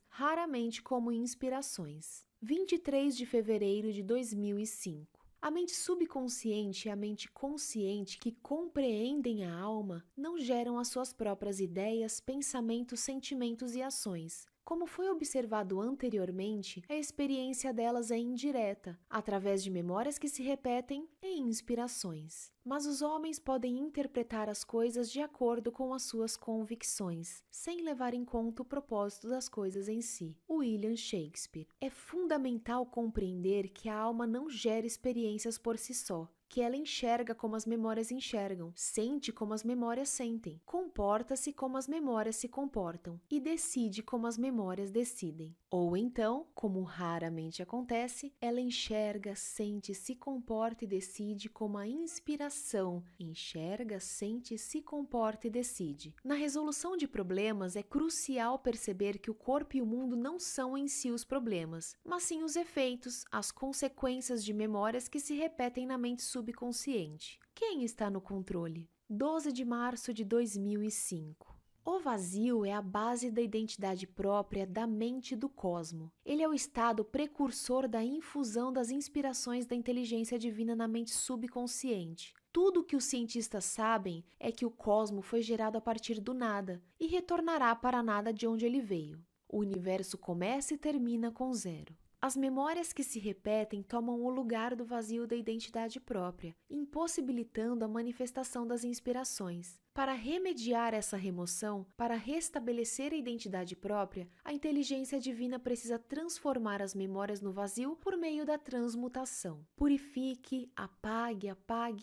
raramente como inspirações. 23 de fevereiro de 2005. A mente subconsciente e a mente consciente que compreendem a alma não geram as suas próprias ideias, pensamentos, sentimentos e ações. Como foi observado anteriormente, a experiência delas é indireta, através de memórias que se repetem e inspirações. Mas os homens podem interpretar as coisas de acordo com as suas convicções, sem levar em conta o propósito das coisas em si. William Shakespeare. É fundamental compreender que a alma não gera experiências por si só, que ela enxerga como as memórias enxergam, sente como as memórias sentem, comporta-se como as memórias se comportam e decide como as memórias decidem. Ou então, como raramente acontece, ela enxerga, sente, se comporta e decide como a inspiração enxerga, sente, se comporta e decide. Na resolução de problemas, é crucial perceber que o corpo e o mundo não são em si os problemas, mas sim os efeitos, as consequências de memórias que se repetem na mente subconsciente. Quem está no controle? 12 de março de 2005. O vazio é a base da identidade própria da mente do cosmo. Ele é o estado precursor da infusão das inspirações da inteligência divina na mente subconsciente. Tudo o que os cientistas sabem é que o cosmo foi gerado a partir do nada e retornará para nada de onde ele veio. O universo começa e termina com zero. As memórias que se repetem tomam o lugar do vazio da identidade própria, impossibilitando a manifestação das inspirações. Para remediar essa remoção, para restabelecer a identidade própria, a inteligência divina precisa transformar as memórias no vazio por meio da transmutação. Purifique, apague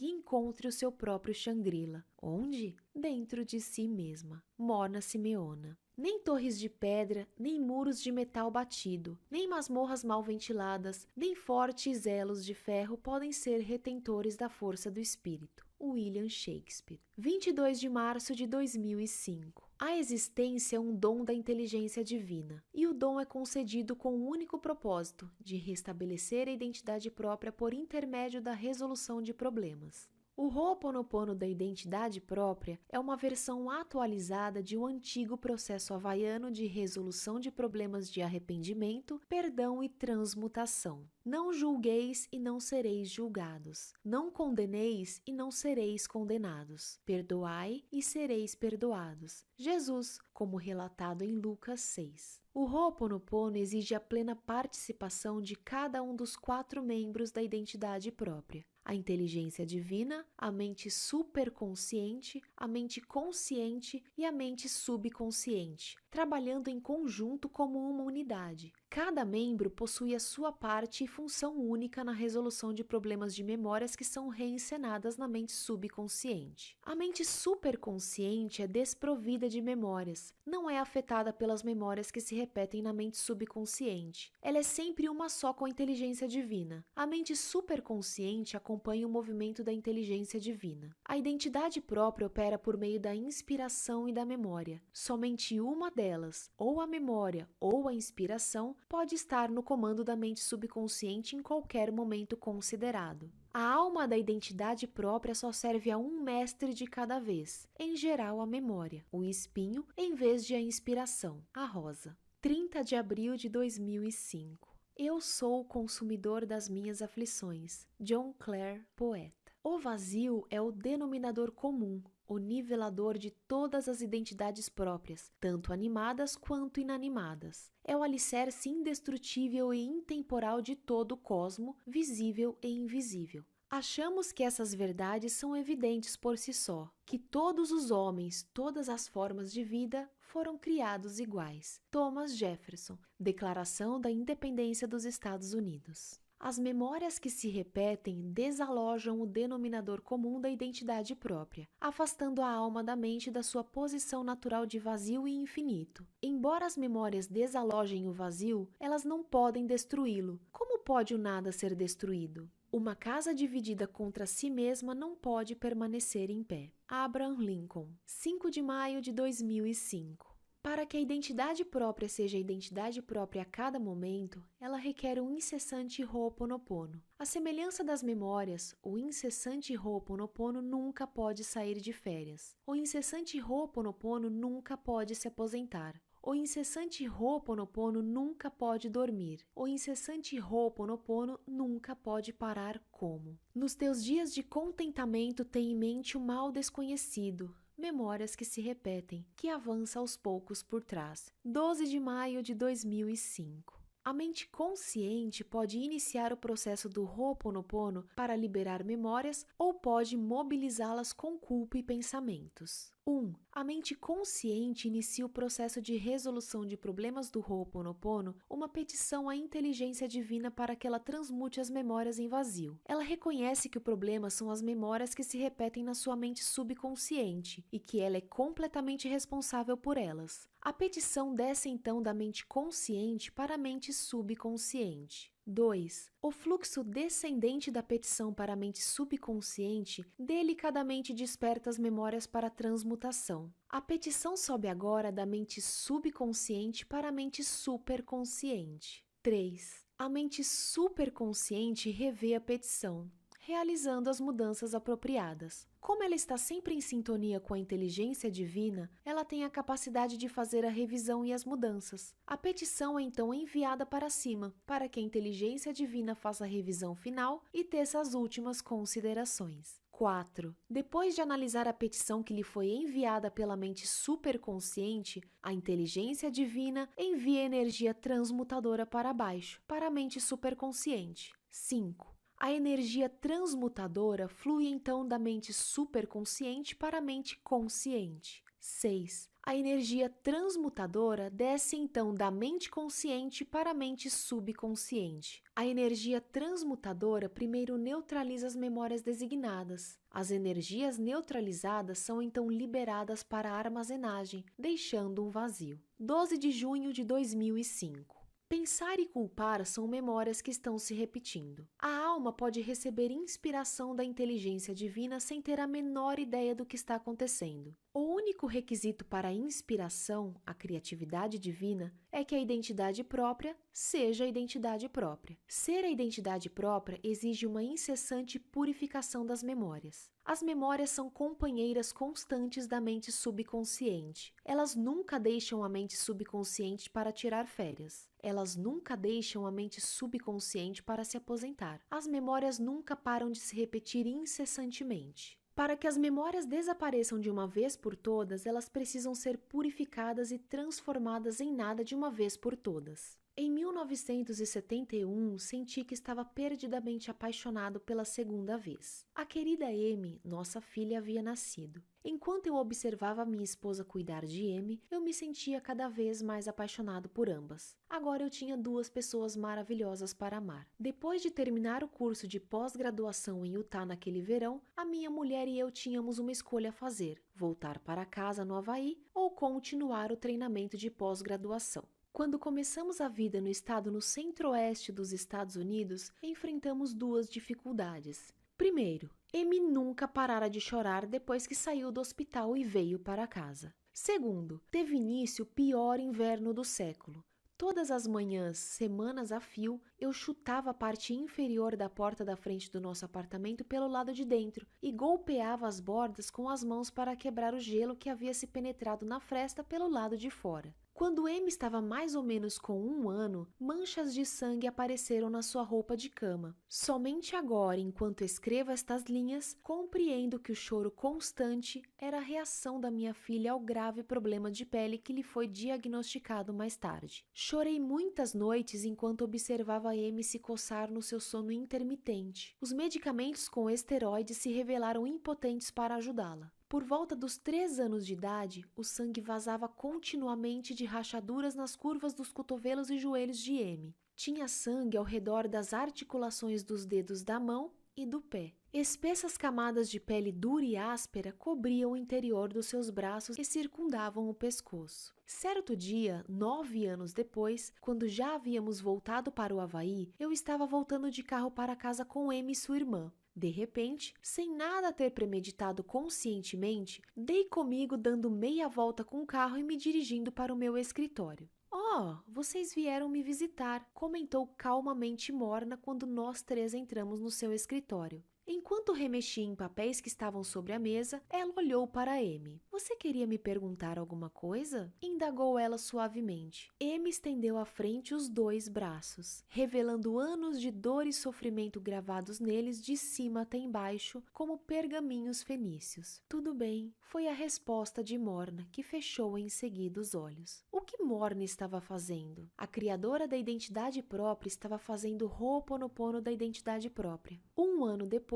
e encontre o seu próprio Shangri-La. Onde? Dentro de si mesma. Morna Simeona. Nem torres de pedra, nem muros de metal batido, nem masmorras mal ventiladas, nem fortes elos de ferro podem ser retentores da força do espírito. William Shakespeare. 22 de março de 2005. A existência é um dom da inteligência divina, e o dom é concedido com o único propósito de restabelecer a identidade própria por intermédio da resolução de problemas. O Ho'oponopono da identidade própria é uma versão atualizada de um antigo processo havaiano de resolução de problemas de arrependimento, perdão e transmutação. Não julgueis e não sereis julgados. Não condeneis e não sereis condenados. Perdoai e sereis perdoados. Jesus, como relatado em Lucas 6. O Ho'oponopono exige a plena participação de cada um dos 4 membros da identidade própria. A inteligência divina, a mente superconsciente, a mente consciente e a mente subconsciente, trabalhando em conjunto como uma unidade. Cada membro possui a sua parte e função única na resolução de problemas de memórias que são reencenadas na mente subconsciente. A mente superconsciente é desprovida de memórias, não é afetada pelas memórias que se repetem na mente subconsciente. Ela é sempre uma só com a inteligência divina. A mente superconsciente acompanha o movimento da inteligência divina. A identidade própria opera por meio da inspiração e da memória. Somente uma delas, ou a memória ou a inspiração, pode estar no comando da mente subconsciente em qualquer momento considerado. A alma da identidade própria só serve a um mestre de cada vez, em geral a memória, o espinho, em vez de a inspiração, a rosa. 30 de abril de 2005. Eu sou o consumidor das minhas aflições. John Clare, poeta. O vazio é o denominador comum, o nivelador de todas as identidades próprias, tanto animadas quanto inanimadas. É o alicerce indestrutível e intemporal de todo o cosmo, visível e invisível. Achamos que essas verdades são evidentes por si só, que todos os homens, todas as formas de vida foram criados iguais. Thomas Jefferson, Declaração da Independência dos Estados Unidos. As memórias que se repetem desalojam o denominador comum da identidade própria, afastando a alma da mente da sua posição natural de vazio e infinito. Embora as memórias desalojem o vazio, elas não podem destruí-lo. Como pode o nada ser destruído? Uma casa dividida contra si mesma não pode permanecer em pé. Abraham Lincoln, 5 de maio de 2005. Para que a identidade própria seja a identidade própria a cada momento, ela requer um incessante Ho'oponopono. A semelhança das memórias, o incessante Ho'oponopono nunca pode sair de férias. O incessante Ho'oponopono nunca pode se aposentar. O incessante Ho'oponopono nunca pode dormir. O incessante Ho'oponopono nunca pode parar como. Nos teus dias de contentamento, tem em mente o mal desconhecido, memórias que se repetem, que avança aos poucos por trás. 12 de maio de 2005. A mente consciente pode iniciar o processo do Ho'oponopono para liberar memórias ou pode mobilizá-las com culpa e pensamentos. 1. A mente consciente inicia o processo de resolução de problemas do Ho'oponopono, uma petição à inteligência divina para que ela transmute as memórias em vazio. Ela reconhece que o problema são as memórias que se repetem na sua mente subconsciente e que ela é completamente responsável por elas. A petição desce então da mente consciente para a mente subconsciente. 2. O fluxo descendente da petição para a mente subconsciente delicadamente desperta as memórias para a transmutação. A petição sobe agora da mente subconsciente para a mente superconsciente. 3. A mente superconsciente revê a petição, realizando as mudanças apropriadas. Como ela está sempre em sintonia com a inteligência divina, ela tem a capacidade de fazer a revisão e as mudanças. A petição é então enviada para cima, para que a inteligência divina faça a revisão final e teça as últimas considerações. 4. Depois de analisar a petição que lhe foi enviada pela mente superconsciente, a inteligência divina envia energia transmutadora para baixo, para a mente superconsciente. 5. A energia transmutadora flui então da mente superconsciente para a mente consciente. 6. A energia transmutadora desce então da mente consciente para a mente subconsciente. A energia transmutadora primeiro neutraliza as memórias designadas. As energias neutralizadas são então liberadas para a armazenagem, deixando um vazio. 12 de junho de 2005. Pensar e culpar são memórias que estão se repetindo. A alma pode receber inspiração da inteligência divina sem ter a menor ideia do que está acontecendo. O único requisito para a inspiração, a criatividade divina, é que a identidade própria seja a identidade própria. Ser a identidade própria exige uma incessante purificação das memórias. As memórias são companheiras constantes da mente subconsciente. Elas nunca deixam a mente subconsciente para tirar férias. Elas nunca deixam a mente subconsciente para se aposentar. As memórias nunca param de se repetir incessantemente. Para que as memórias desapareçam de uma vez por todas, elas precisam ser purificadas e transformadas em nada de uma vez por todas. Em 1971, senti que estava perdidamente apaixonado pela segunda vez. A querida Amy, nossa filha, havia nascido. Enquanto eu observava minha esposa cuidar de Amy, eu me sentia cada vez mais apaixonado por ambas. Agora eu tinha duas pessoas maravilhosas para amar. Depois de terminar o curso de pós-graduação em Utah naquele verão, a minha mulher e eu tínhamos uma escolha a fazer: voltar para casa no Havaí ou continuar o treinamento de pós-graduação. Quando começamos a vida no estado no centro-oeste dos Estados Unidos, enfrentamos duas dificuldades. Primeiro, Amy nunca parara de chorar depois que saiu do hospital e veio para casa. Segundo, teve início o pior inverno do século. Todas as manhãs, semanas a fio, eu chutava a parte inferior da porta da frente do nosso apartamento pelo lado de dentro e golpeava as bordas com as mãos para quebrar o gelo que havia se penetrado na fresta pelo lado de fora. Quando Amy estava mais ou menos com 1 ano, manchas de sangue apareceram na sua roupa de cama. Somente agora, enquanto escrevo estas linhas, compreendo que o choro constante era a reação da minha filha ao grave problema de pele que lhe foi diagnosticado mais tarde. Chorei muitas noites enquanto observava Amy se coçar no seu sono intermitente. Os medicamentos com esteroides se revelaram impotentes para ajudá-la. Por volta dos 3 anos de idade, o sangue vazava continuamente de rachaduras nas curvas dos cotovelos e joelhos de Amy. Tinha sangue ao redor das articulações dos dedos da mão e do pé. Espessas camadas de pele dura e áspera cobriam o interior dos seus braços e circundavam o pescoço. Certo dia, 9 anos depois, quando já havíamos voltado para o Havaí, eu estava voltando de carro para casa com Amy e sua irmã. De repente, sem nada ter premeditado conscientemente, dei comigo dando meia volta com o carro e me dirigindo para o meu escritório. "Oh, vocês vieram me visitar", comentou calmamente Morna quando nós três entramos no seu escritório. Enquanto remexia em papéis que estavam sobre a mesa, ela olhou para Amy. "Você queria me perguntar alguma coisa?" indagou ela suavemente. Amy estendeu à frente os 2 braços, revelando anos de dor e sofrimento gravados neles de cima até embaixo, como pergaminhos fenícios. "Tudo bem", foi a resposta de Morna, que fechou em seguida os olhos. O que Morna estava fazendo? A criadora da identidade própria estava fazendo o Ho'oponopono da identidade própria. 1 ano depois,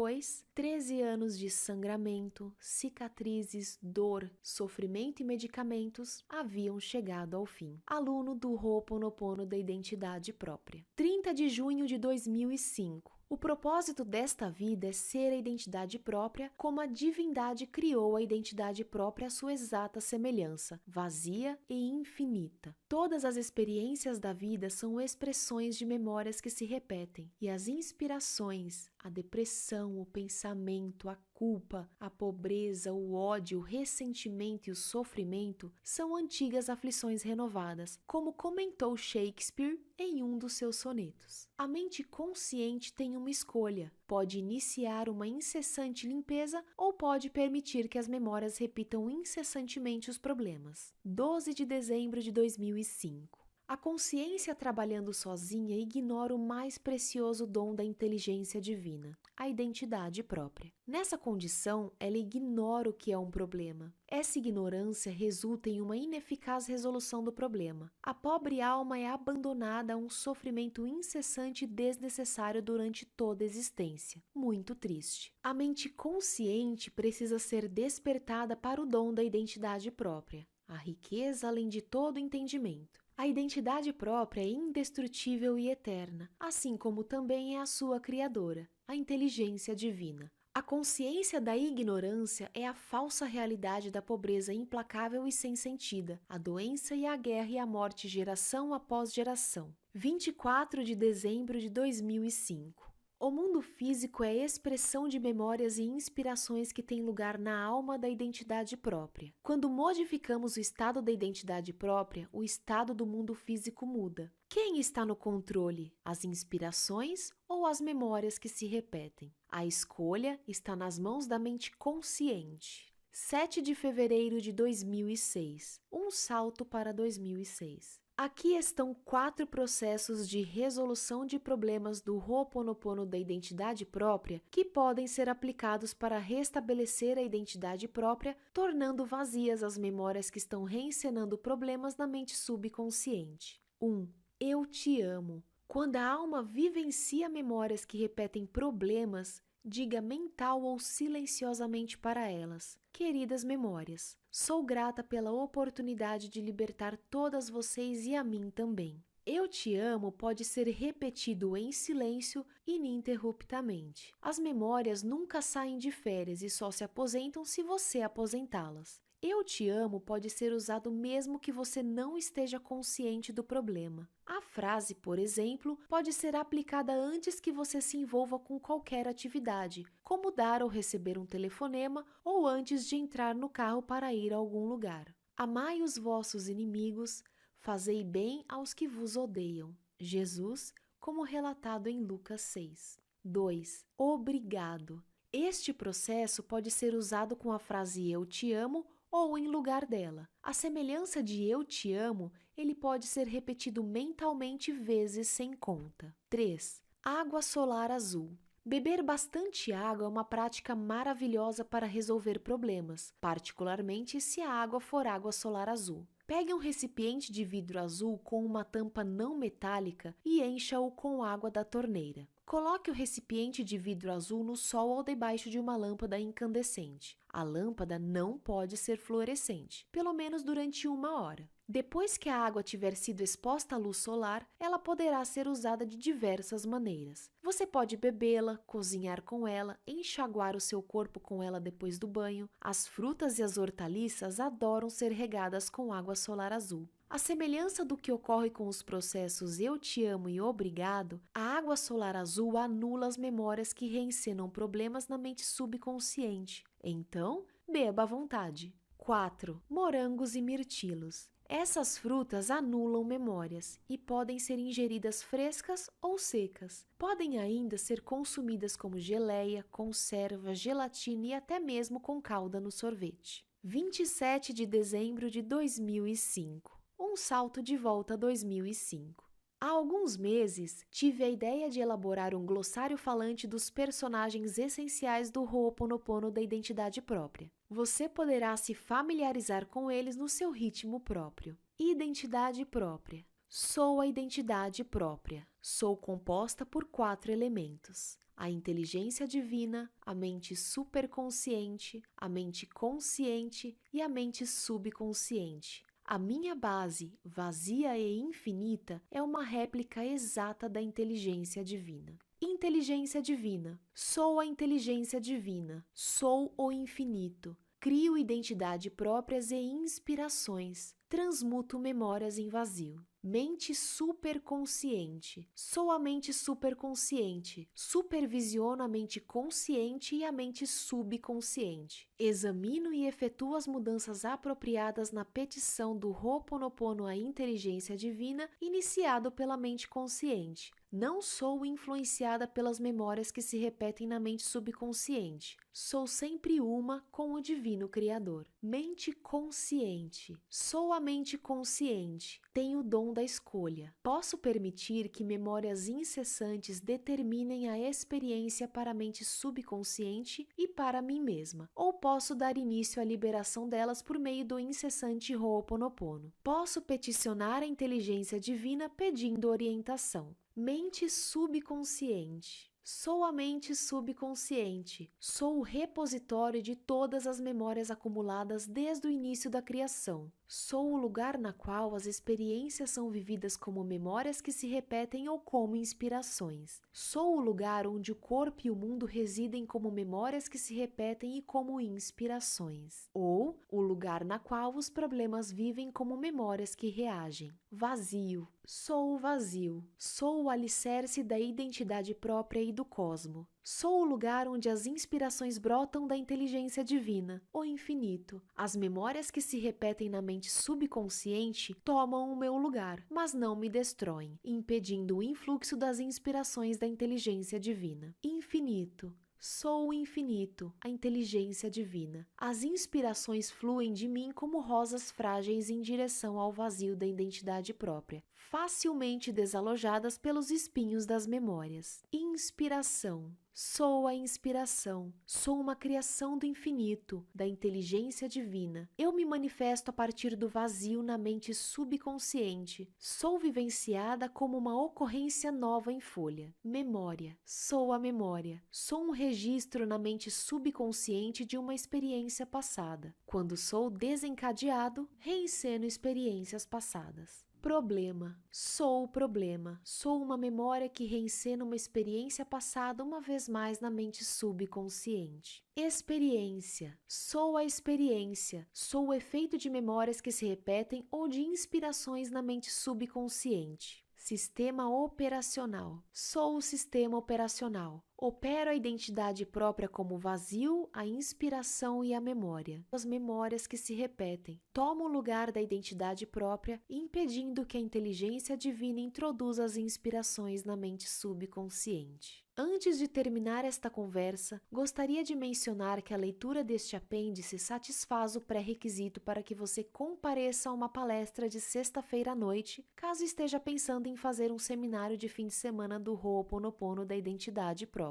13 anos de sangramento, cicatrizes, dor, dor, sofrimento e medicamentos haviam chegado ao fim. Aluno do Ho'oponopono da identidade própria. 30 de junho de 2005. O propósito desta vida é ser a identidade própria, como a divindade criou a identidade própria à sua exata semelhança, vazia e infinita. Todas as experiências da vida são expressões de memórias que se repetem, e as inspirações, a depressão, o pensamento, a culpa, a pobreza, o ódio, o ressentimento e o sofrimento são antigas aflições renovadas, como comentou Shakespeare em um dos seus sonetos. A mente consciente tem uma escolha. Pode iniciar uma incessante limpeza ou pode permitir que as memórias repitam incessantemente os problemas. 12 de dezembro de 2005. A consciência trabalhando sozinha ignora o mais precioso dom da inteligência divina, a identidade própria. Nessa condição, ela ignora o que é um problema. Essa ignorância resulta em uma ineficaz resolução do problema. A pobre alma é abandonada a um sofrimento incessante e desnecessário durante toda a existência. Muito triste. A mente consciente precisa ser despertada para o dom da identidade própria, a riqueza além de todo entendimento. A identidade própria é indestrutível e eterna, assim como também é a sua criadora, a inteligência divina. A consciência da ignorância é a falsa realidade da pobreza implacável e sem sentido, a doença e a guerra e a morte geração após geração. 24 de dezembro de 2005. O mundo físico é a expressão de memórias e inspirações que têm lugar na alma da identidade própria. Quando modificamos o estado da identidade própria, o estado do mundo físico muda. Quem está no controle? As inspirações ou as memórias que se repetem? A escolha está nas mãos da mente consciente. 7 de fevereiro de 2006. Um salto para 2006. Aqui estão 4 processos de resolução de problemas do Ho'oponopono da identidade própria que podem ser aplicados para restabelecer a identidade própria, tornando vazias as memórias que estão reencenando problemas na mente subconsciente. 1. Eu te amo. Quando a alma vivencia memórias que repetem problemas, diga mental ou silenciosamente para elas: queridas memórias, sou grata pela oportunidade de libertar todas vocês e a mim também. Eu te amo pode ser repetido em silêncio ininterruptamente. As memórias nunca saem de férias e só se aposentam se você aposentá-las. Eu te amo pode ser usado mesmo que você não esteja consciente do problema. A frase, por exemplo, pode ser aplicada antes que você se envolva com qualquer atividade, como dar ou receber um telefonema ou antes de entrar no carro para ir a algum lugar. Amai os vossos inimigos, fazei bem aos que vos odeiam. Jesus, como relatado em Lucas 6. 2. Obrigado. Este processo pode ser usado com a frase eu te amo ou em lugar dela. A semelhança de eu te amo, ele pode ser repetido mentalmente vezes sem conta. 3. Água solar azul. Beber bastante água é uma prática maravilhosa para resolver problemas, particularmente se a água for água solar azul. Pegue um recipiente de vidro azul com uma tampa não metálica e encha-o com água da torneira. Coloque o recipiente de vidro azul no sol ou debaixo de uma lâmpada incandescente. A lâmpada não pode ser fluorescente, pelo menos durante 1 hora. Depois que a água tiver sido exposta à luz solar, ela poderá ser usada de diversas maneiras. Você pode bebê-la, cozinhar com ela, enxaguar o seu corpo com ela depois do banho. As frutas e as hortaliças adoram ser regadas com água solar azul. À semelhança do que ocorre com os processos eu te amo e obrigado, a água solar azul anula as memórias que reencenam problemas na mente subconsciente. Então, beba à vontade. 4. Morangos e mirtilos. Essas frutas anulam memórias e podem ser ingeridas frescas ou secas. Podem ainda ser consumidas como geleia, conserva, gelatina e até mesmo com calda no sorvete. 27 de dezembro de 2005. Um salto de volta a 2005. Há alguns meses, tive a ideia de elaborar um glossário falante dos personagens essenciais do Ho'oponopono da identidade própria. Você poderá se familiarizar com eles no seu ritmo próprio. Identidade própria. Sou a identidade própria. Sou composta por 4 elementos: a inteligência divina, a mente superconsciente, a mente consciente e a mente subconsciente. A minha base, vazia e infinita, é uma réplica exata da inteligência divina. Inteligência divina. Sou a inteligência divina. Sou o infinito. Crio identidade próprias e inspirações. Transmuto memórias em vazio. Mente superconsciente. Sou a mente superconsciente. Supervisiono a mente consciente e a mente subconsciente. Examino e efetuo as mudanças apropriadas na petição do Ho'oponopono à inteligência divina, iniciado pela mente consciente. Não sou influenciada pelas memórias que se repetem na mente subconsciente. Sou sempre uma com o Divino Criador. Mente consciente. Sou a mente consciente. Tenho o dom da escolha. Posso permitir que memórias incessantes determinem a experiência para a mente subconsciente e para mim mesma, ou posso dar início à liberação delas por meio do incessante Ho'oponopono. Posso peticionar a inteligência divina pedindo orientação. Mente subconsciente. Sou a mente subconsciente. Sou o repositório de todas as memórias acumuladas desde o início da criação. Sou o lugar na qual as experiências são vividas como memórias que se repetem ou como inspirações. Sou o lugar onde o corpo e o mundo residem como memórias que se repetem e como inspirações. Ou o lugar na qual os problemas vivem como memórias que reagem. Vazio. Sou o vazio. Sou o alicerce da identidade própria e do cosmo. Sou o lugar onde as inspirações brotam da inteligência divina, o infinito. As memórias que se repetem na mente subconsciente tomam o meu lugar, mas não me destroem, impedindo o influxo das inspirações da inteligência divina. Infinito. Sou o infinito, a inteligência divina. As inspirações fluem de mim como rosas frágeis em direção ao vazio da identidade própria, facilmente desalojadas pelos espinhos das memórias. Inspiração. Sou a inspiração. Sou uma criação do infinito, da inteligência divina. Eu me manifesto a partir do vazio na mente subconsciente. Sou vivenciada como uma ocorrência nova em folha. Memória. Sou a memória. Sou um registro na mente subconsciente de uma experiência passada. Quando sou desencadeado, reenceno experiências passadas. Problema. Sou o problema. Sou uma memória que reencena uma experiência passada uma vez mais na mente subconsciente. Experiência. Sou a experiência. Sou o efeito de memórias que se repetem ou de inspirações na mente subconsciente. Sistema operacional. Sou o sistema operacional. Opero a identidade própria como vazio, a inspiração e a memória. As memórias que se repetem. Tomo o lugar da identidade própria, impedindo que a inteligência divina introduza as inspirações na mente subconsciente. Antes de terminar esta conversa, gostaria de mencionar que a leitura deste apêndice satisfaz o pré-requisito para que você compareça a uma palestra de sexta-feira à noite, caso esteja pensando em fazer um seminário de fim de semana do Ho'oponopono da identidade própria.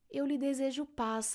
Eu lhe desejo paz,